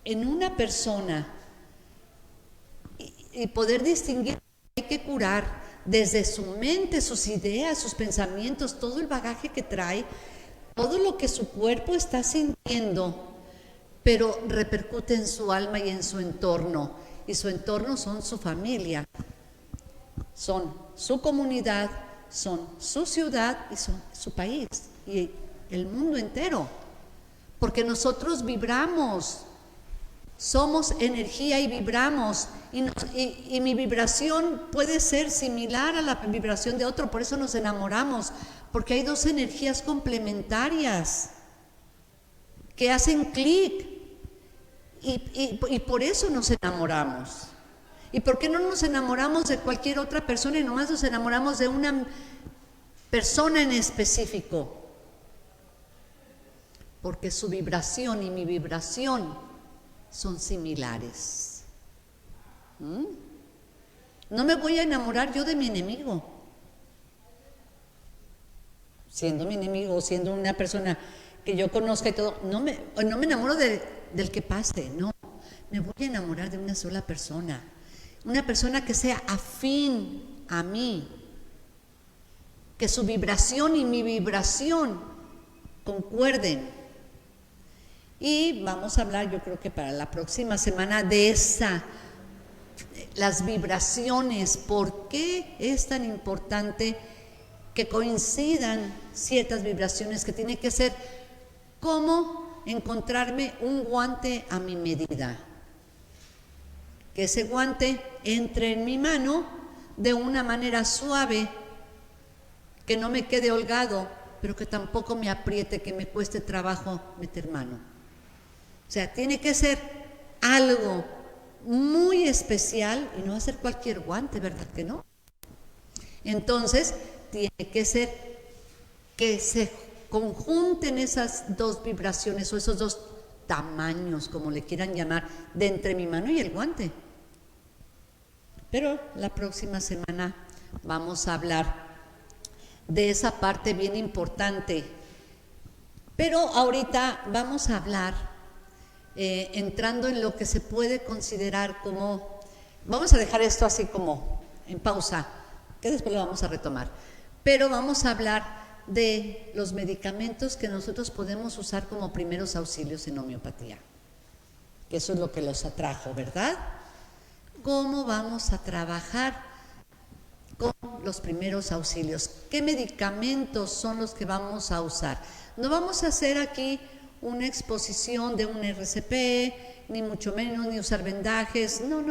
en una persona y poder distinguir que hay que curar desde su mente, sus ideas, sus pensamientos, todo el bagaje que trae, todo lo que su cuerpo está sintiendo, pero repercute en su alma y en su entorno. Y su entorno son su familia, son su comunidad, son su ciudad y son su país y el mundo entero, porque nosotros vibramos, somos energía y vibramos, y mi vibración puede ser similar a la vibración de otro, por eso nos enamoramos, porque hay dos energías complementarias que hacen clic, y por eso nos enamoramos. ¿Y por qué no nos enamoramos de cualquier otra persona y nomás nos enamoramos de una persona en específico? Porque su vibración y mi vibración son similares. No me voy a enamorar yo de mi enemigo, siendo mi enemigo, siendo una persona que yo conozca y todo. No me enamoro del que pase, no. Me voy a enamorar de una sola persona. Una persona que sea afín a mí, que su vibración y mi vibración concuerden. Y vamos a hablar, yo creo que para la próxima semana, de las vibraciones, por qué es tan importante que coincidan ciertas vibraciones, que tiene que ser como encontrarme un guante a mi medida. Que ese guante entre en mi mano de una manera suave, que no me quede holgado, pero que tampoco me apriete, que me cueste trabajo meter mano. O sea, tiene que ser algo muy especial y no va a ser cualquier guante, ¿verdad que no? Entonces, tiene que ser que se conjunten esas dos vibraciones o esos dos tamaños, como le quieran llamar, de entre mi mano y el guante. Pero la próxima semana vamos a hablar de esa parte bien importante. Pero ahorita vamos a hablar, entrando en lo que se puede considerar como, vamos a dejar esto así como en pausa, que después lo vamos a retomar. Pero vamos a hablar de los medicamentos que nosotros podemos usar como primeros auxilios en homeopatía, que eso es lo que los atrajo, ¿verdad? cómo vamos a trabajar con los primeros auxilios. ¿Qué medicamentos son los que vamos a usar? No vamos a hacer aquí una exposición de un RCP, ni mucho menos, ni usar vendajes, no.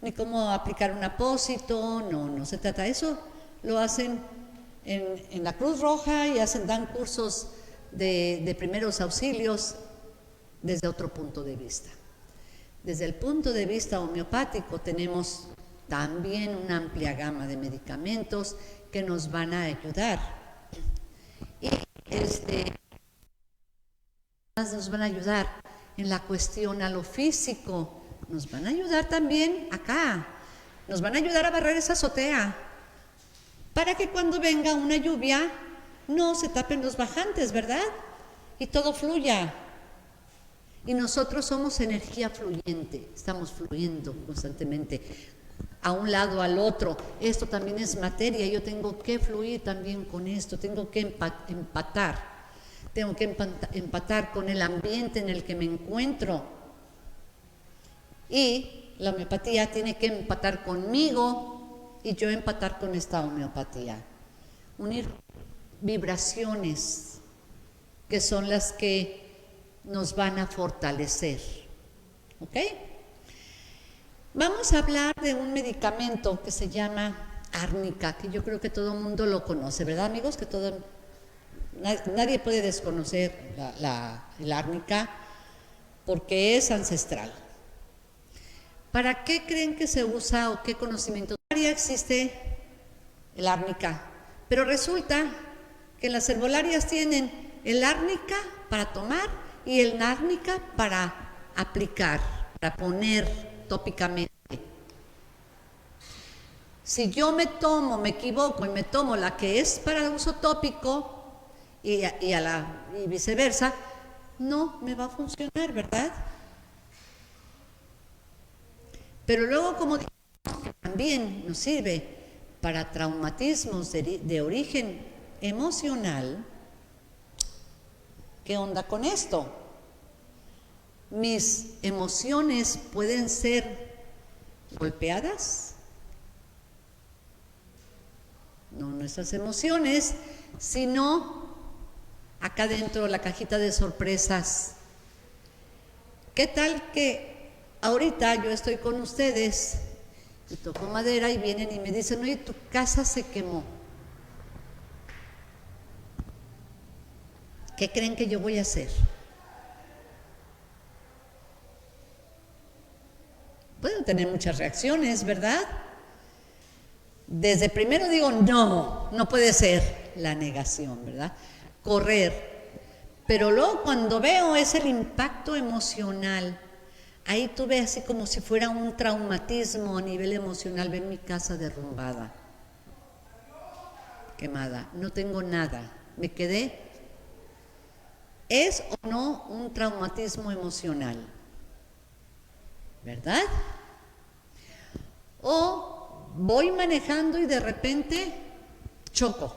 Ni cómo aplicar un apósito, no se trata de eso. Lo hacen en la Cruz Roja y dan cursos de primeros auxilios desde otro punto de vista. Desde el punto de vista homeopático tenemos también una amplia gama de medicamentos que nos van a ayudar. Y nos van a ayudar en la cuestión a lo físico, nos van a ayudar también acá, nos van a ayudar a barrer esa azotea, para que cuando venga una lluvia no se tapen los bajantes, ¿verdad? Y todo fluya. Y nosotros somos energía fluyente, estamos fluyendo constantemente, a un lado, al otro. Esto también es materia, yo tengo que fluir también con esto, tengo que empatar. Tengo que empatar con el ambiente en el que me encuentro. Y la homeopatía tiene que empatar conmigo y yo empatar con esta homeopatía. Unir vibraciones que son las que nos van a fortalecer. ¿Ok? Vamos a hablar de un medicamento que se llama árnica, que yo creo que todo el mundo lo conoce, ¿verdad, amigos? Que nadie puede desconocer el árnica porque es ancestral. ¿Para qué creen que se usa o qué conocimiento? Ya existe el árnica, pero resulta que las herbolarias tienen el árnica para tomar y el árnica para aplicar, para poner tópicamente. Si yo me equivoco y me tomo la que es para uso tópico y viceversa, no me va a funcionar, ¿verdad? Pero luego, como dijimos, también nos sirve para traumatismos de origen emocional. ¿Qué onda con esto? Mis emociones pueden ser golpeadas. No nuestras emociones, sino acá dentro la cajita de sorpresas. ¿Qué tal que ahorita yo estoy con ustedes y toco madera y vienen y me dicen, oye, tu casa se quemó? ¿Qué creen que yo voy a hacer? Pueden tener muchas reacciones, ¿verdad? Desde primero digo, no puede ser, la negación, ¿verdad? Correr. Pero luego cuando veo es el impacto emocional. Ahí tuve así como si fuera un traumatismo a nivel emocional. Ven mi casa derrumbada, quemada, no tengo nada, me quedé. ¿Es o no un traumatismo emocional? ¿Verdad? O voy manejando y de repente choco.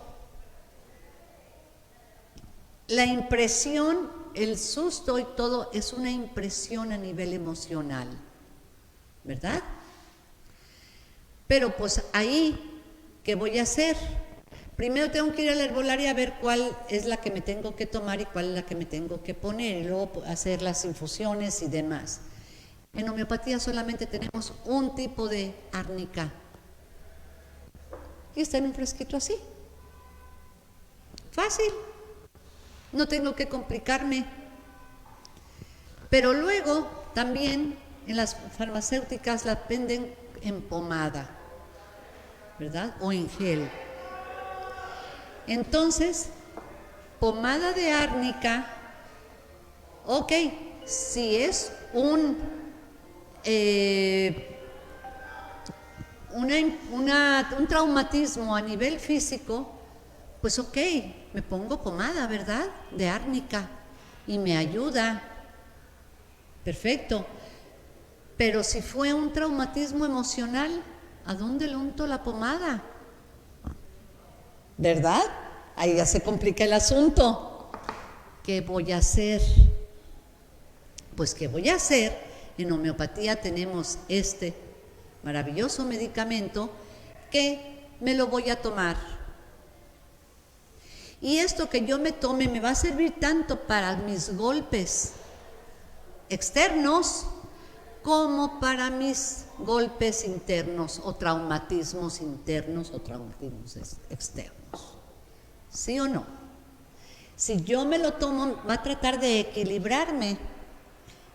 La impresión, el susto y todo es una impresión a nivel emocional, ¿verdad? Pero pues ahí, ¿qué voy a hacer? Primero tengo que ir a la herbolaria a ver cuál es la que me tengo que tomar y cuál es la que me tengo que poner, y luego hacer las infusiones y demás. En homeopatía solamente tenemos un tipo de árnica y está en un fresquito así. Fácil. No tengo que complicarme. Pero luego también en las farmacéuticas la venden en pomada, ¿verdad? O en gel. Entonces, pomada de árnica, ok, si es un traumatismo a nivel físico, pues ok, me pongo pomada, ¿verdad? De árnica y me ayuda. Perfecto. Pero si fue un traumatismo emocional, ¿a dónde le unto la pomada? ¿Verdad? Ahí ya se complica el asunto. ¿Qué voy a hacer? Pues ¿qué voy a hacer? En homeopatía tenemos este maravilloso medicamento que me lo voy a tomar. Y esto que yo me tome me va a servir tanto para mis golpes externos como para mis golpes internos o traumatismos internos o traumatismos externos. ¿Sí o no? Si yo me lo tomo, va a tratar de equilibrarme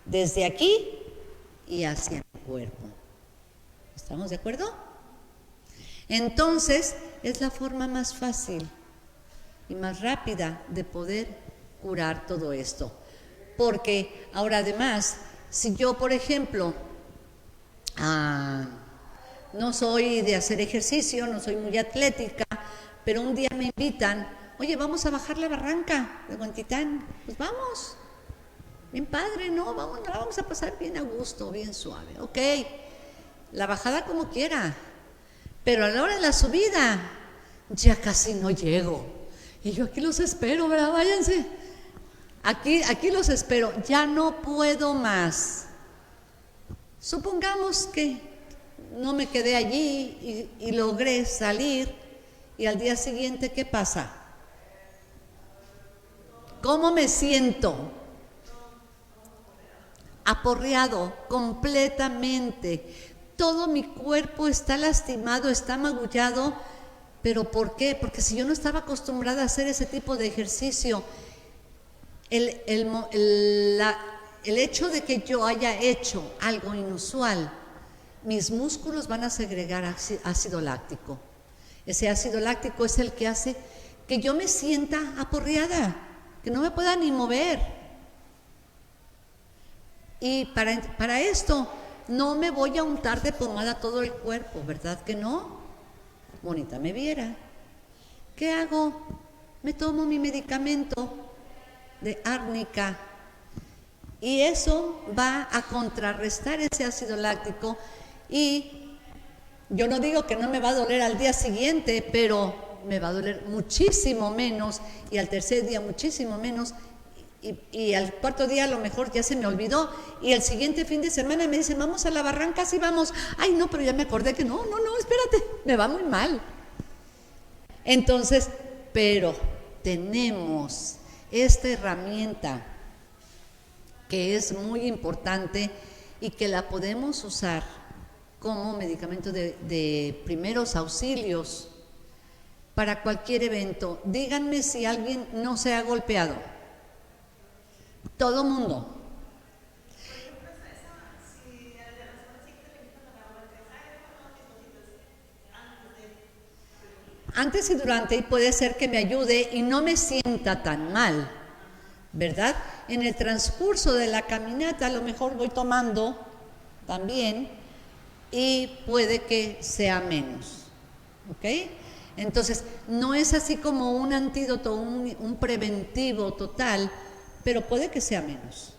desde aquí y hacia mi cuerpo. ¿Estamos de acuerdo? Entonces, es la forma más fácil y más rápida de poder curar todo esto. Porque ahora además, si yo, por ejemplo, no soy de hacer ejercicio, no soy muy atlética, pero un día me invitan, oye, vamos a bajar la barranca de Huentitán, pues vamos, bien padre, ¿no? Vamos a pasar bien a gusto, bien suave, ok, la bajada como quiera, pero a la hora de la subida ya casi no llego, y yo aquí los espero, ¿verdad? Váyanse, aquí los espero, ya no puedo más. Supongamos que no me quedé allí y logré salir, y al día siguiente, ¿qué pasa? ¿Cómo me siento? Aporreado completamente. Todo mi cuerpo está lastimado, está magullado. ¿Pero por qué? Porque si yo no estaba acostumbrada a hacer ese tipo de ejercicio, el hecho de que yo haya hecho algo inusual, mis músculos van a segregar ácido láctico. Ese ácido láctico es el que hace que yo me sienta aporreada, que no me pueda ni mover. Y para esto no me voy a untar de pomada todo el cuerpo, ¿verdad que no? Bonita me viera. ¿Qué hago? Me tomo mi medicamento de árnica y eso va a contrarrestar ese ácido láctico, y yo no digo que no me va a doler al día siguiente, pero me va a doler muchísimo menos, y al tercer día muchísimo menos, y al cuarto día a lo mejor ya se me olvidó, y el siguiente fin de semana me dicen, vamos a la barranca, sí vamos, ay no, pero ya me acordé que no, espérate, me va muy mal. Entonces, pero tenemos esta herramienta que es muy importante y que la podemos usar como medicamento de primeros auxilios para cualquier evento. Díganme si alguien no se ha golpeado. Todo mundo. Antes y durante, y puede ser que me ayude y no me sienta tan mal, ¿verdad? En el transcurso de la caminata a lo mejor voy tomando también y puede que sea menos, ¿ok? Entonces, no es así como un antídoto, un preventivo total, pero puede que sea menos,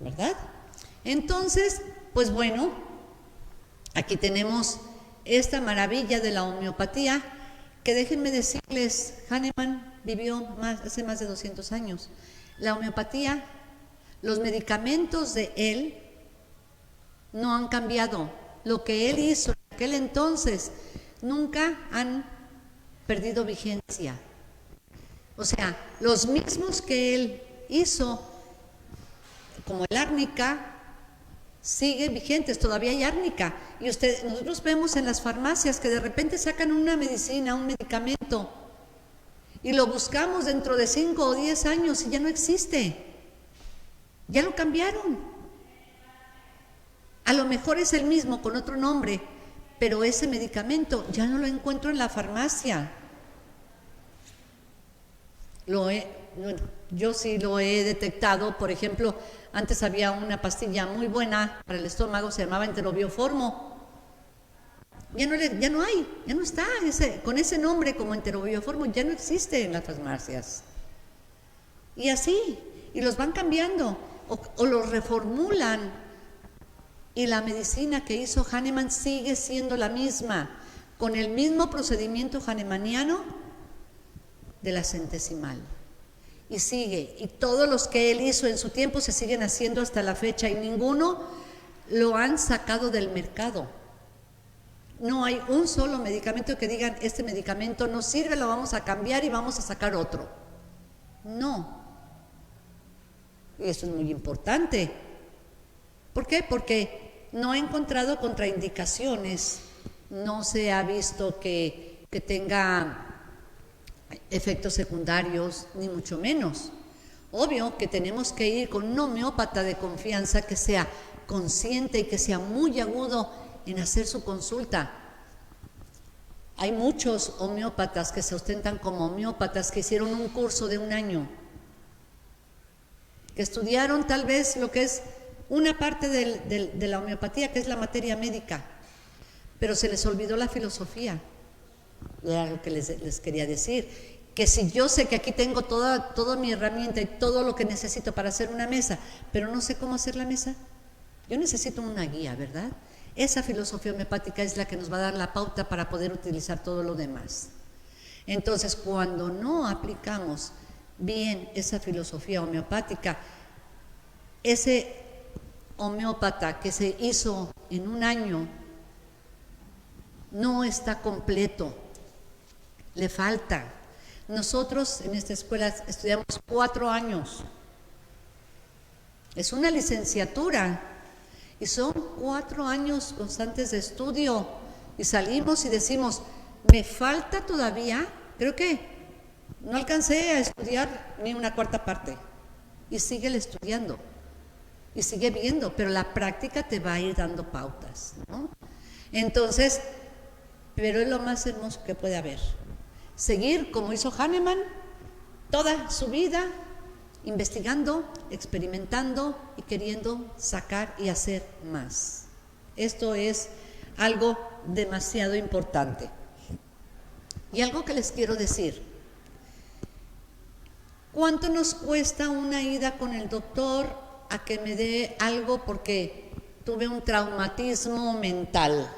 ¿verdad? Entonces, pues bueno, aquí tenemos esta maravilla de la homeopatía, que déjenme decirles, Hahnemann vivió hace más de 200 años. La homeopatía, los medicamentos de él no han cambiado. Lo que él hizo en aquel entonces nunca han perdido vigencia. O sea, los mismos que él hizo, como el árnica, siguen vigentes, todavía hay árnica. Y nosotros vemos en las farmacias que de repente sacan una medicina, un medicamento, y lo buscamos dentro de 5 o 10 años y ya no existe. Ya lo cambiaron. A lo mejor es el mismo con otro nombre, pero ese medicamento ya no lo encuentro en la farmacia. Yo sí lo he detectado. Por ejemplo, antes había una pastilla muy buena para el estómago, se llamaba Enterobioformo. Ya no hay, ya no está con ese nombre como Enterobioformo, ya no existe en las farmacias. Y así, y los van cambiando o los reformulan. Y la medicina que hizo Hahnemann sigue siendo la misma, con el mismo procedimiento hahnemanniano de la centesimal. Y sigue, y todos los que él hizo en su tiempo se siguen haciendo hasta la fecha, y ninguno lo han sacado del mercado. No hay un solo medicamento que digan, este medicamento no sirve, lo vamos a cambiar y vamos a sacar otro. No. Y eso es muy importante. ¿Por qué? Porque no ha encontrado contraindicaciones, no se ha visto que tenga efectos secundarios, ni mucho menos. Obvio que tenemos que ir con un homeópata de confianza que sea consciente y que sea muy agudo en hacer su consulta. Hay muchos homeópatas que se ostentan como homeópatas que hicieron un curso de 1 año, que estudiaron tal vez lo que es una parte de la homeopatía, que es la materia médica, pero se les olvidó la filosofía. Era lo que les quería decir, que si yo sé que aquí tengo toda mi herramienta y todo lo que necesito para hacer una mesa, pero no sé cómo hacer la mesa, yo necesito una guía, ¿verdad? Esa filosofía homeopática es la que nos va a dar la pauta para poder utilizar todo lo demás. Entonces, cuando no aplicamos bien esa filosofía homeopática, ese homeópata que se hizo en 1 año no está completo, le falta. Nosotros en esta escuela estudiamos 4 años, es una licenciatura y son 4 años constantes de estudio, y salimos y decimos, me falta todavía, creo que no alcancé a estudiar ni una 1/4 parte, y sigue estudiando y sigue viendo, pero la práctica te va a ir dando pautas, ¿no? Entonces, pero es lo más hermoso que puede haber, seguir como hizo Hahnemann toda su vida, investigando, experimentando y queriendo sacar y hacer más. Esto es algo demasiado importante. Y algo que les quiero decir, ¿cuánto nos cuesta una ida con el doctor a que me dé algo porque tuve un traumatismo mental?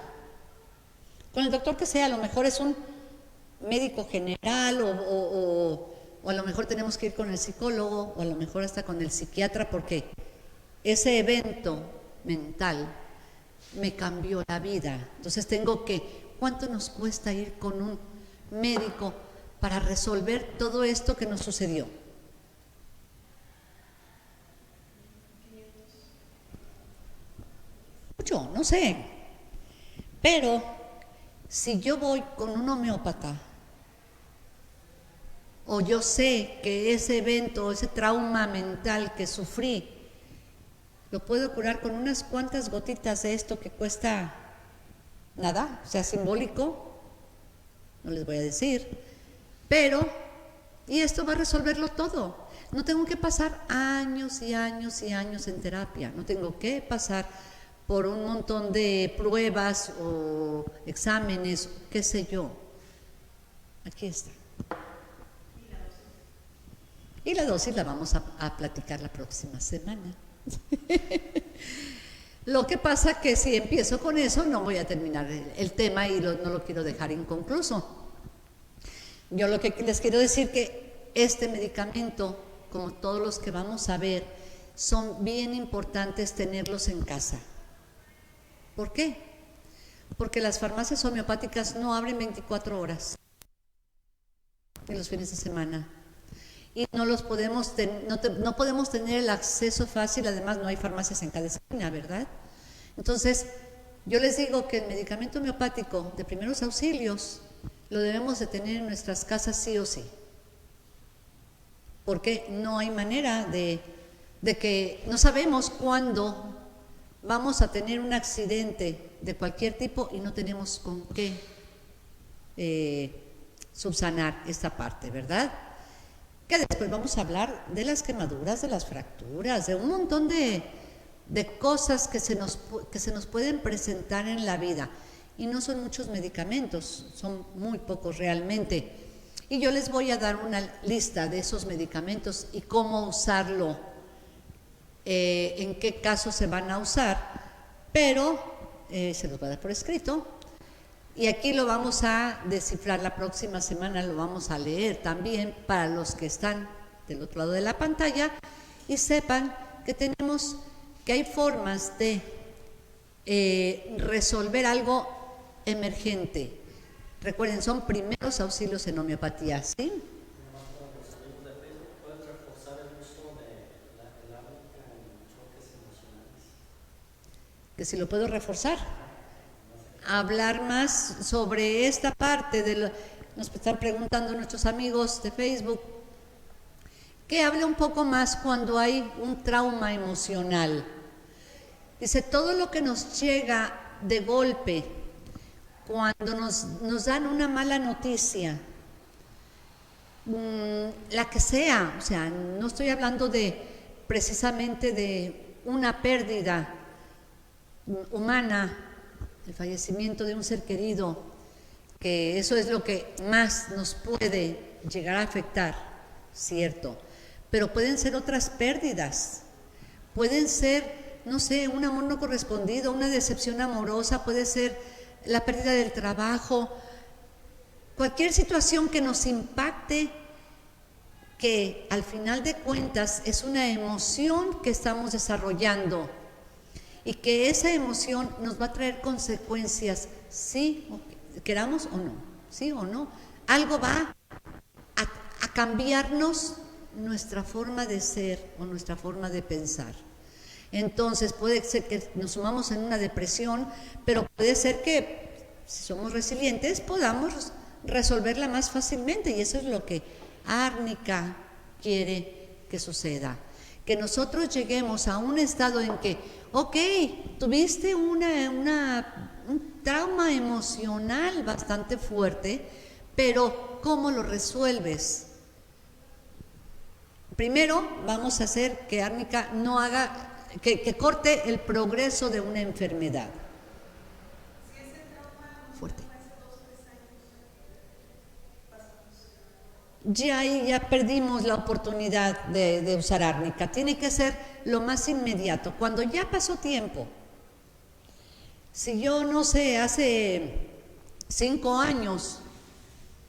Con el doctor que sea, a lo mejor es un médico general o a lo mejor tenemos que ir con el psicólogo o a lo mejor hasta con el psiquiatra, porque ese evento mental me cambió la vida. Entonces ¿cuánto nos cuesta ir con un médico para resolver todo esto que nos sucedió? Mucho, no sé, pero si yo voy con un homeópata, o yo sé que ese evento, ese trauma mental que sufrí, lo puedo curar con unas cuantas gotitas de esto que cuesta nada, o sea, simbólico, no les voy a decir, pero, y esto va a resolverlo todo. No tengo que pasar años y años y años en terapia, no tengo que pasar por un montón de pruebas o exámenes, qué sé yo. Aquí está. Y la dosis la vamos a platicar la próxima semana. Lo que pasa que si empiezo con eso no voy a terminar el tema y no lo quiero dejar inconcluso. Yo lo que les quiero decir que este medicamento, como todos los que vamos a ver, son bien importantes tenerlos en casa. ¿Por qué? Porque las farmacias homeopáticas no abren 24 horas en los fines de semana. Y no podemos tener el acceso fácil, además no hay farmacias en cada esquina, ¿verdad? Entonces, yo les digo que el medicamento homeopático de primeros auxilios lo debemos de tener en nuestras casas sí o sí, porque no hay manera de que no sabemos cuándo vamos a tener un accidente de cualquier tipo y no tenemos con qué subsanar esta parte, ¿verdad? Que después vamos a hablar de las quemaduras, de las fracturas, de un montón de cosas que se nos pueden presentar en la vida. Y no son muchos medicamentos, son muy pocos realmente. Y yo les voy a dar una lista de esos medicamentos y cómo usarlo, en qué casos se van a usar, pero se los voy a dar por escrito. Y aquí lo vamos a descifrar la próxima semana, lo vamos a leer también para los que están del otro lado de la pantalla y sepan que hay formas de resolver algo emergente. Recuerden, son primeros auxilios en homeopatía, ¿sí? Que si lo puedo reforzar, hablar más sobre esta parte nos están preguntando nuestros amigos de Facebook, que hable un poco más cuando hay un trauma emocional. Dice, todo lo que nos llega de golpe, cuando nos dan una mala noticia, la que sea, o sea, no estoy hablando precisamente de una pérdida humana, el fallecimiento de un ser querido, que eso es lo que más nos puede llegar a afectar, cierto, pero pueden ser otras pérdidas, pueden ser, no sé, un amor no correspondido, una decepción amorosa, puede ser la pérdida del trabajo, cualquier situación que nos impacte, que al final de cuentas es una emoción que estamos desarrollando y que esa emoción nos va a traer consecuencias, sí, queramos o no, sí o no. Algo va a cambiarnos nuestra forma de ser o nuestra forma de pensar. Entonces puede ser que nos sumamos en una depresión, pero puede ser que si somos resilientes podamos resolverla más fácilmente, y eso es lo que Árnica quiere que suceda, que nosotros lleguemos a un estado en que, ok, tuviste un trauma emocional bastante fuerte, pero ¿cómo lo resuelves? Primero vamos a hacer que Árnica no haga, que corte el progreso de una enfermedad. Fuerte. Ya perdimos la oportunidad de usar árnica. Tiene que ser lo más inmediato. Cuando ya pasó tiempo, si yo no sé, hace 5 años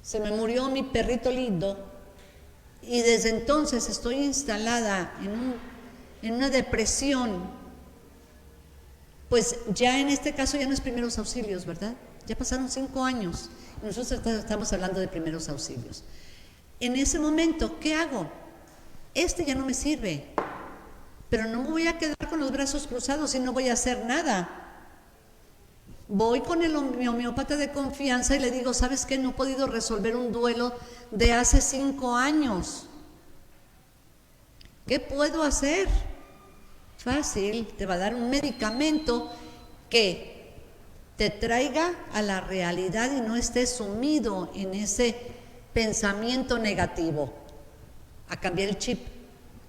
se me murió mi perrito lindo y desde entonces estoy instalada en una depresión, pues ya en este caso ya no es primeros auxilios, ¿verdad? Ya pasaron 5 años y nosotros estamos hablando de primeros auxilios. En ese momento, ¿qué hago? Ya no me sirve, pero no me voy a quedar con los brazos cruzados y no voy a hacer nada. Voy con mi homeópata de confianza y le digo, ¿sabes qué? No he podido resolver un duelo de hace 5 años. ¿Qué puedo hacer? Fácil, te va a dar un medicamento que te traiga a la realidad y no estés sumido en ese pensamiento negativo, a cambiar el chip,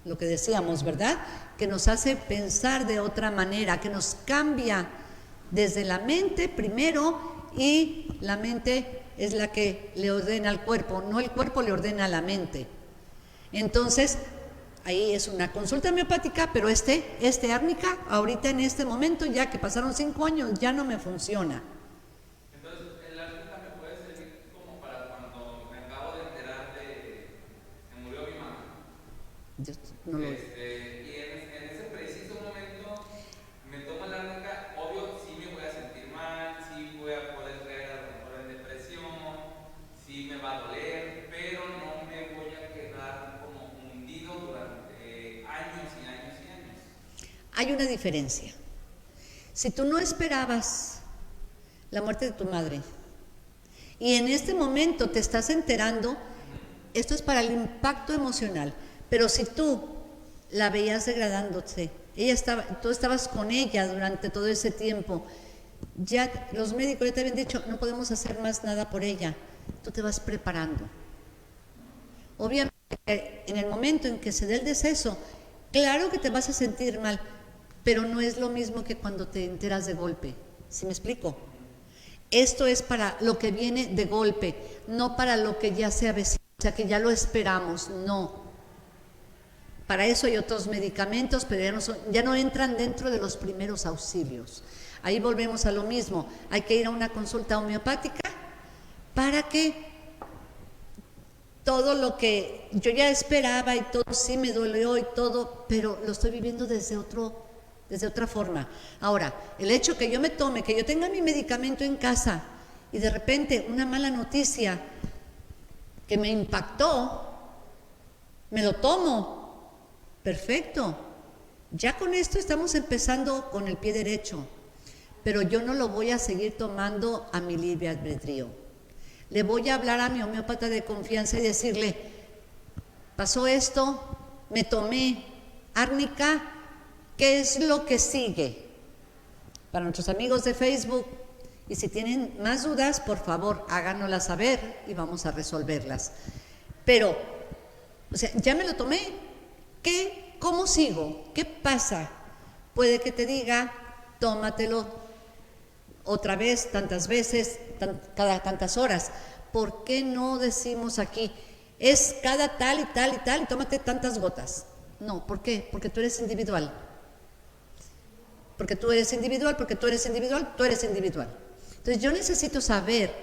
lo que decíamos, ¿verdad? Que nos hace pensar de otra manera, que nos cambia desde la mente primero, y la mente es la que le ordena al cuerpo, no el cuerpo le ordena a la mente. Entonces, ahí es una consulta homeopática, pero árnica, ahorita en este momento, ya que pasaron 5 años, ya no me funciona. No lo... y en ese preciso momento me tomo la árnica, obvio, sí me voy a sentir mal, sí voy a poder caer a lo mejor en depresión, sí me va a doler, pero no me voy a quedar como hundido durante años y años y años. Hay una diferencia. Si tú no esperabas la muerte de tu madre y en este momento te estás enterando, esto es para el impacto emocional. Pero si tú la veías degradándose, tú estabas con ella durante todo ese tiempo, ya los médicos ya te habían dicho, no podemos hacer más nada por ella, tú te vas preparando. Obviamente, en el momento en que se dé el deceso, claro que te vas a sentir mal, pero no es lo mismo que cuando te enteras de golpe. ¿Sí me explico? Esto es para lo que viene de golpe, no para lo que ya se avecina, o sea, que ya lo esperamos, no. Para eso hay otros medicamentos, pero ya no entran dentro de los primeros auxilios. Ahí volvemos a lo mismo, hay que ir a una consulta homeopática para que todo lo que yo ya esperaba y todo sí me dolió y todo, pero lo estoy viviendo desde otro desde otra forma. Ahora, el hecho que yo me tome, que yo tenga mi medicamento en casa y de repente una mala noticia que me impactó, me lo tomo, perfecto. Ya con esto estamos empezando con el pie derecho, pero yo no lo voy a seguir tomando a mi libre albedrío. Le voy a hablar a mi homeópata de confianza y decirle, pasó esto, me tomé árnica, ¿qué es lo que sigue? Para nuestros amigos de Facebook, y si tienen más dudas, por favor, háganoslas saber y vamos a resolverlas. Pero, o sea, ya me lo tomé, ¿cómo sigo? ¿Qué pasa? Puede que te diga, tómatelo otra vez, tantas veces, cada tantas horas. ¿Por qué no decimos aquí, es cada tal y tal y tal y tómate tantas gotas? No, ¿por qué? Porque tú eres individual. Porque tú eres individual, porque tú eres individual, tú eres individual. Entonces yo necesito saber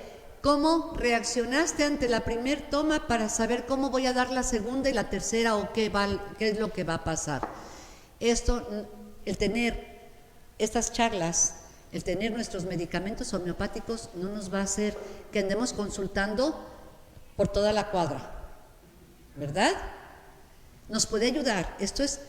cómo reaccionaste ante la primer toma para saber cómo voy a dar la segunda y la tercera o qué es lo que va a pasar. Esto, el tener estas charlas, el tener nuestros medicamentos homeopáticos no nos va a hacer que andemos consultando por toda la cuadra, ¿verdad? Nos puede ayudar. Esto es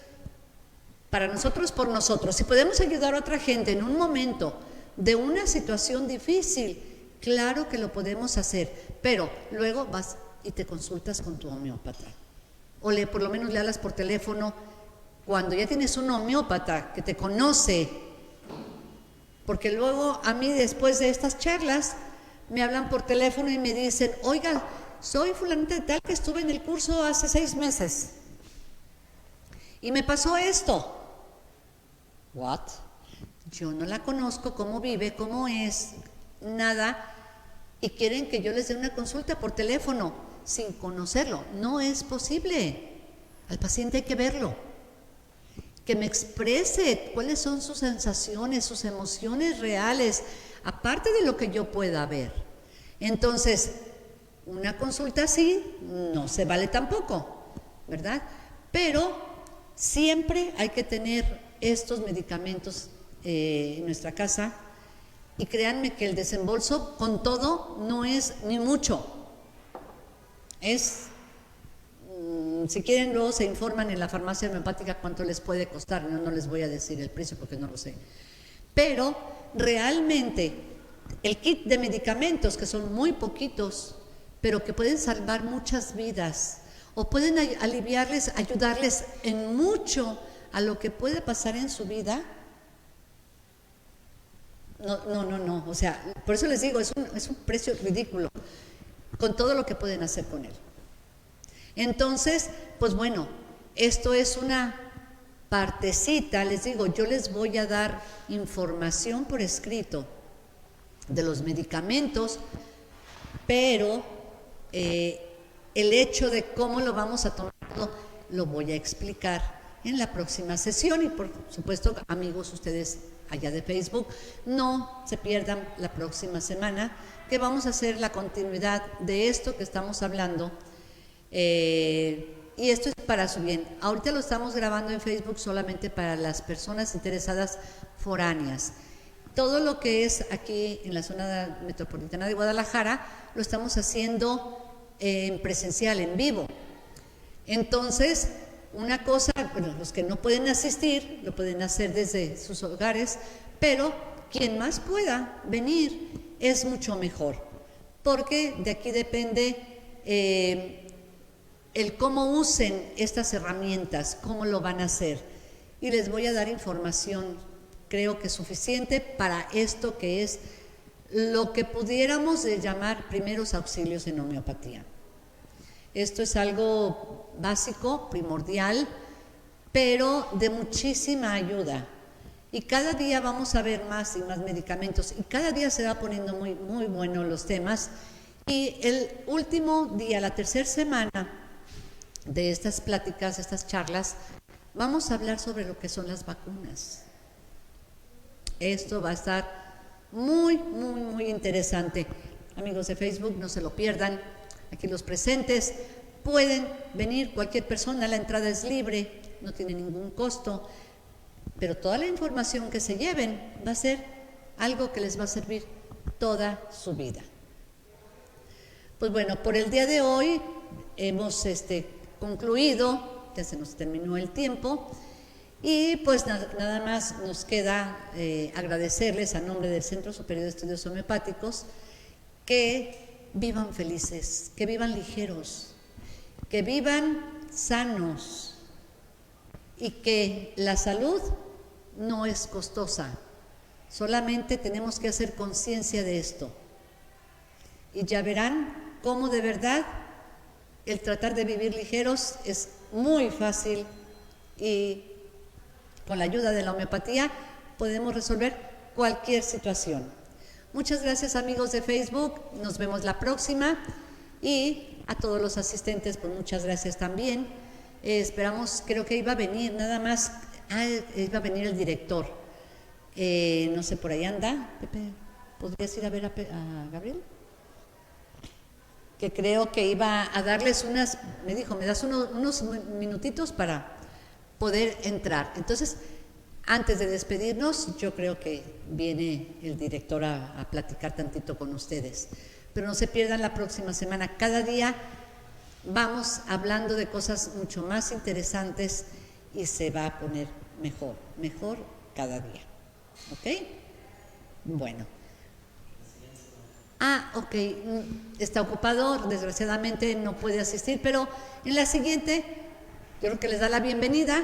para nosotros, por nosotros. Si podemos ayudar a otra gente en un momento de una situación difícil, claro que lo podemos hacer, pero luego vas y te consultas con tu homeópata. O por lo menos le hablas por teléfono cuando ya tienes un homeópata que te conoce. Porque luego a mí después de estas charlas me hablan por teléfono y me dicen, oiga, soy fulanita de tal que estuve en el curso hace 6 meses y me pasó esto. ¿What? Yo no la conozco, cómo vive, cómo es, nada, y quieren que yo les dé una consulta por teléfono sin conocerlo. No es posible. Al paciente hay que verlo, que me exprese cuáles son sus sensaciones, sus emociones reales, aparte de lo que yo pueda ver. Entonces, una consulta así no se vale tampoco, ¿verdad? Pero siempre hay que tener estos medicamentos en nuestra casa, y créanme que el desembolso con todo no es ni mucho. Es, si quieren luego se informan en la farmacia homeopática cuánto les puede costar. No les voy a decir el precio porque no lo sé. Pero realmente el kit de medicamentos, que son muy poquitos, pero que pueden salvar muchas vidas, o pueden aliviarles, ayudarles en mucho a lo que puede pasar en su vida. No, o sea, por eso les digo, es un precio ridículo con todo lo que pueden hacer con él. Entonces, pues bueno, esto es una partecita, les digo, yo les voy a dar información por escrito de los medicamentos, pero el hecho de cómo lo vamos a tomar lo voy a explicar en la próxima sesión. Y por supuesto, amigos, ustedes allá de Facebook, no se pierdan la próxima semana, que vamos a hacer la continuidad de esto que estamos hablando, y esto es para su bien. Ahorita lo estamos grabando en Facebook solamente para las personas interesadas foráneas. Todo lo que es aquí en la zona metropolitana de Guadalajara lo estamos haciendo en presencial, en vivo. Entonces, una cosa, bueno, los que no pueden asistir lo pueden hacer desde sus hogares, pero quien más pueda venir es mucho mejor, porque de aquí depende el cómo usen estas herramientas, cómo lo van a hacer. Y les voy a dar información, creo que suficiente para esto que es lo que pudiéramos llamar primeros auxilios en homeopatía. Esto es algo básico, primordial, pero de muchísima ayuda. Y cada día vamos a ver más y más medicamentos, y cada día se va poniendo muy, muy buenos los temas. Y el último día, la tercera semana de estas pláticas, estas charlas, vamos a hablar sobre lo que son las vacunas. Esto va a estar muy, muy, muy interesante. Amigos de Facebook, no se lo pierdan. Aquí los presentes pueden venir, cualquier persona, la entrada es libre, no tiene ningún costo, pero toda la información que se lleven va a ser algo que les va a servir toda su vida. Pues bueno, por el día de hoy hemos concluido, ya se nos terminó el tiempo, y pues nada más nos queda agradecerles a nombre del Centro Superior de Estudios Homeopáticos que vivan felices, que vivan ligeros, que vivan sanos y que la salud no es costosa, solamente tenemos que hacer conciencia de esto y ya verán cómo de verdad el tratar de vivir ligeros es muy fácil y con la ayuda de la homeopatía podemos resolver cualquier situación. Muchas gracias amigos de Facebook, nos vemos la próxima y a todos los asistentes pues muchas gracias también. Esperamos, creo que iba a venir nada más, iba a venir el director, no sé, por ahí anda. Pepe, ¿podrías ir a ver a Gabriel? Que creo que iba a darles me dijo, me das unos minutitos para poder entrar. Entonces, antes de despedirnos, yo creo que viene el director a platicar tantito con ustedes. Pero no se pierdan la próxima semana. Cada día vamos hablando de cosas mucho más interesantes y se va a poner mejor cada día. ¿Ok? Bueno. Ok, está ocupado, desgraciadamente no puede asistir, pero en la siguiente yo creo que les da la bienvenida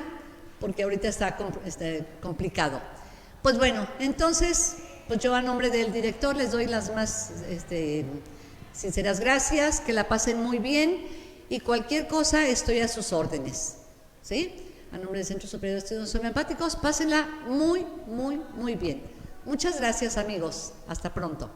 porque ahorita está complicado. Pues bueno, entonces, pues yo a nombre del director les doy las más sinceras gracias, que la pasen muy bien y cualquier cosa estoy a sus órdenes, ¿sí? A nombre del Centro Superior de Estudios Homeopáticos, pásenla muy bien. Muchas gracias amigos, hasta pronto.